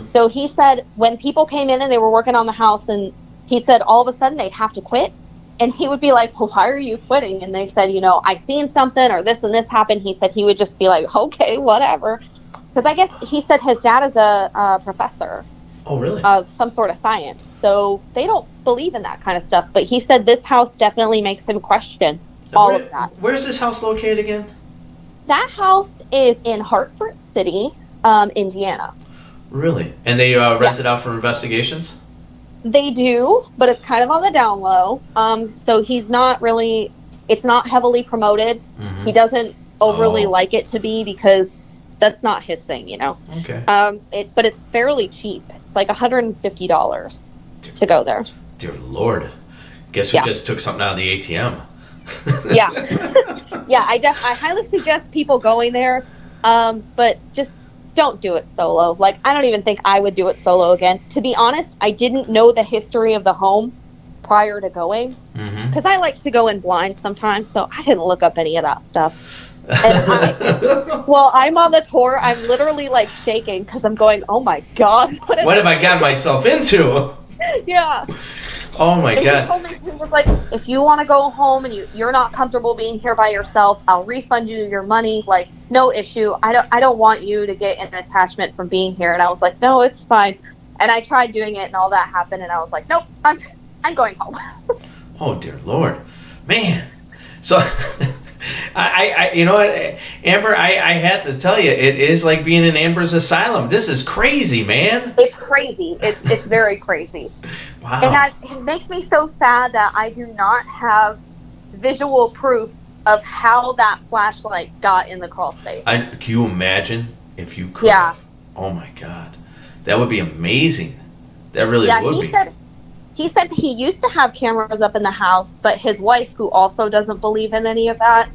So he said when people came in and they were working on the house, and he said all of a sudden they'd have to quit, and he would be like, well, why are you quitting? And they said, I've seen something, or this and this happened. He said he would just be like, okay, whatever. Because I guess he said his dad is a professor. Oh, really? Of some sort of science. So they don't believe in that kind of stuff. But he said this house definitely makes him question all of that. Where's this house located again? That house is in Hartford City, Indiana. Really? And they rent it out for investigations? They do, but it's kind of on the down low. So he's not really, it's not heavily promoted. He doesn't overly like it to be because that's not his thing, Okay. But it's fairly cheap. It's like $150 to go there. Dear Lord. Guess we just took something out of the ATM. Yeah. Yeah, I highly suggest people going there, but just don't do it solo. I don't even think I would do it solo again. To be honest, I didn't know the history of the home prior to going because I like to go in blind sometimes, so I didn't look up any of that stuff. And I'm on the tour. I'm literally shaking because I'm going, oh my God. What have I gotten myself into? Yeah. Oh my God. He told me, he was like, if you want to go home and you're not comfortable being here by yourself, I'll refund you your money. No issue. I don't want you to get an attachment from being here. And I was like, no, it's fine. And I tried doing it and all that happened. And I was like, nope, I'm going home. Oh dear Lord, man. So You know what, Amber, I had to tell you, it is like being in Amberz Asylum. This is crazy, man. It's crazy. It's very crazy. Wow. And it makes me so sad that I do not have visual proof of how that flashlight got in the crawl space. Can you imagine if you could? Yeah. Oh my God, that would be amazing. That really would be. He said he used to have cameras up in the house, but his wife, who also doesn't believe in any of that,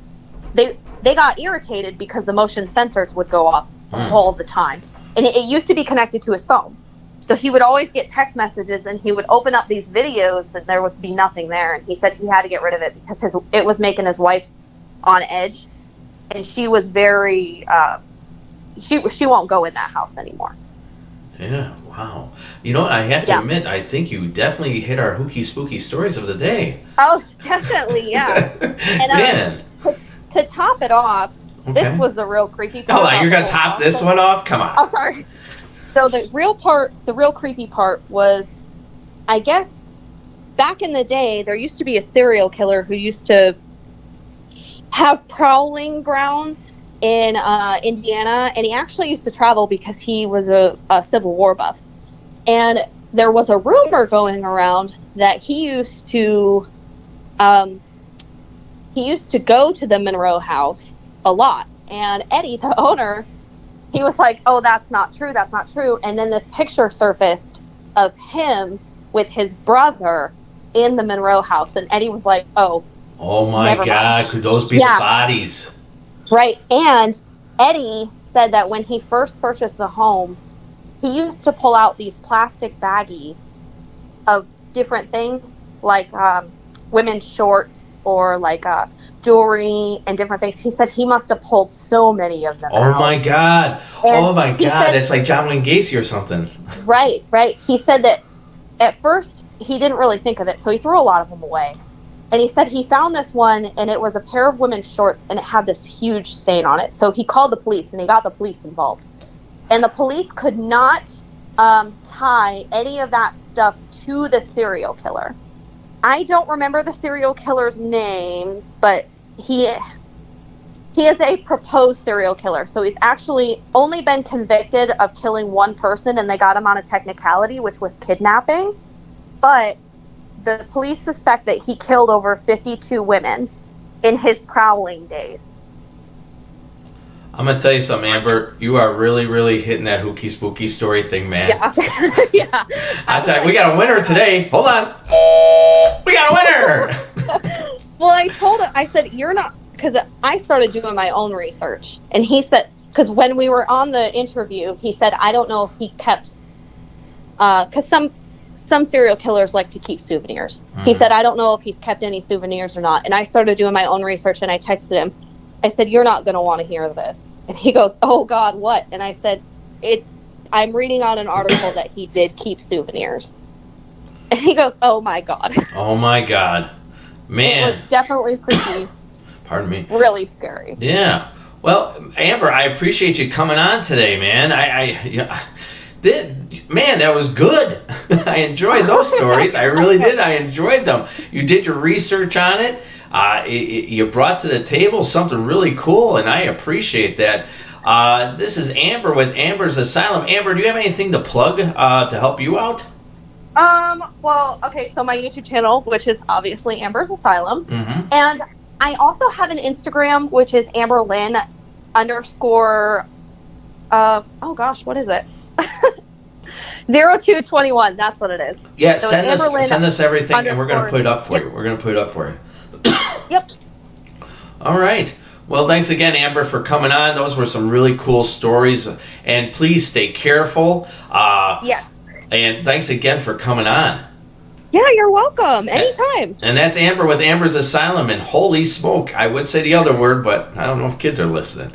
they got irritated because the motion sensors would go off all the time. And it used to be connected to his phone. So he would always get text messages, and he would open up these videos and there would be nothing there. And he said he had to get rid of it because it was making his wife on edge. And she was very, she won't go in that house anymore. Yeah, wow. You know what, I have to admit, I think you definitely hit our Hooky Spooky stories of the day. Oh, definitely, yeah. And Man. To top it off, this was the real creepy part. Hold on, you're going to top this one off? Come on. Oh, sorry. So the real creepy part was, I guess, back in the day, there used to be a serial killer who used to have prowling grounds in Indiana, and he actually used to travel because he was a Civil War buff. And there was a rumor going around that he used to go to the Monroe House a lot. And Eddie, the owner, he was like, "Oh, that's not true. That's not true." And then this picture surfaced of him with his brother in the Monroe House, and Eddie was like, "Oh my God, could those be the bodies?" Right. And Eddie said that when he first purchased the home, he used to pull out these plastic baggies of different things, like women's shorts or like jewelry and different things. He said he must have pulled so many of them out. My God. And oh my God. Said, it's like John Wayne Gacy or something. Right. He said that at first he didn't really think of it, so he threw a lot of them away. And he said he found this one, and it was a pair of women's shorts, and it had this huge stain on it. So he called the police, and he got the police involved. And the police could not tie any of that stuff to the serial killer. I don't remember the serial killer's name, but he is a proposed serial killer. So he's actually only been convicted of killing one person, and they got him on a technicality, which was kidnapping. But the police suspect that he killed over 52 women in his prowling days. I'm going to tell you something, Amber. You are really, really hitting that Hooky Spooky story thing, man. Yeah. Yeah. I tell you, we got a winner today. Hold on. We got a winner. Well, I told him, I said, you're not, because I started doing my own research. And he said, because when we were on the interview, he said, I don't know if he kept, because some serial killers like to keep souvenirs. He said, I don't know if he's kept any souvenirs or not. And I started doing my own research, and I texted him. I said, you're not going to want to hear this. And he goes, oh God, what? And I said, I'm reading on an article that he did keep souvenirs. And he goes, oh my God. Oh my God. Man. It was definitely creepy. Pardon me. Really scary. Yeah. Well, Amber, I appreciate you coming on today, man. Man, that was good. I enjoyed those stories. I really did. I enjoyed them. You did your research on it. You brought to the table something really cool, and I appreciate that. This is Amber with Amberz Asylum. Amber, do you have anything to plug to help you out? Well, okay, so my YouTube channel, which is obviously Amberz Asylum, Mm-hmm. and I also have an Instagram, which is AmberLynn _ oh gosh, what is it? 0221, that's what it is. Yeah, so send us everything, and we're going to put it up for you. We're going to put it up for you. Yep. All right. Well, thanks again, Amber, for coming on. Those were some really cool stories. And please stay careful. Yeah. And thanks again for coming on. Yeah, you're welcome. Anytime. And that's Amber with Amberz Asylum. And holy smoke, I would say the other word, but I don't know if kids are listening.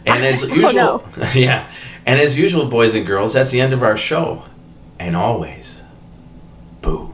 And as usual, yeah. And as usual, boys and girls, that's the end of our show. And always, boo.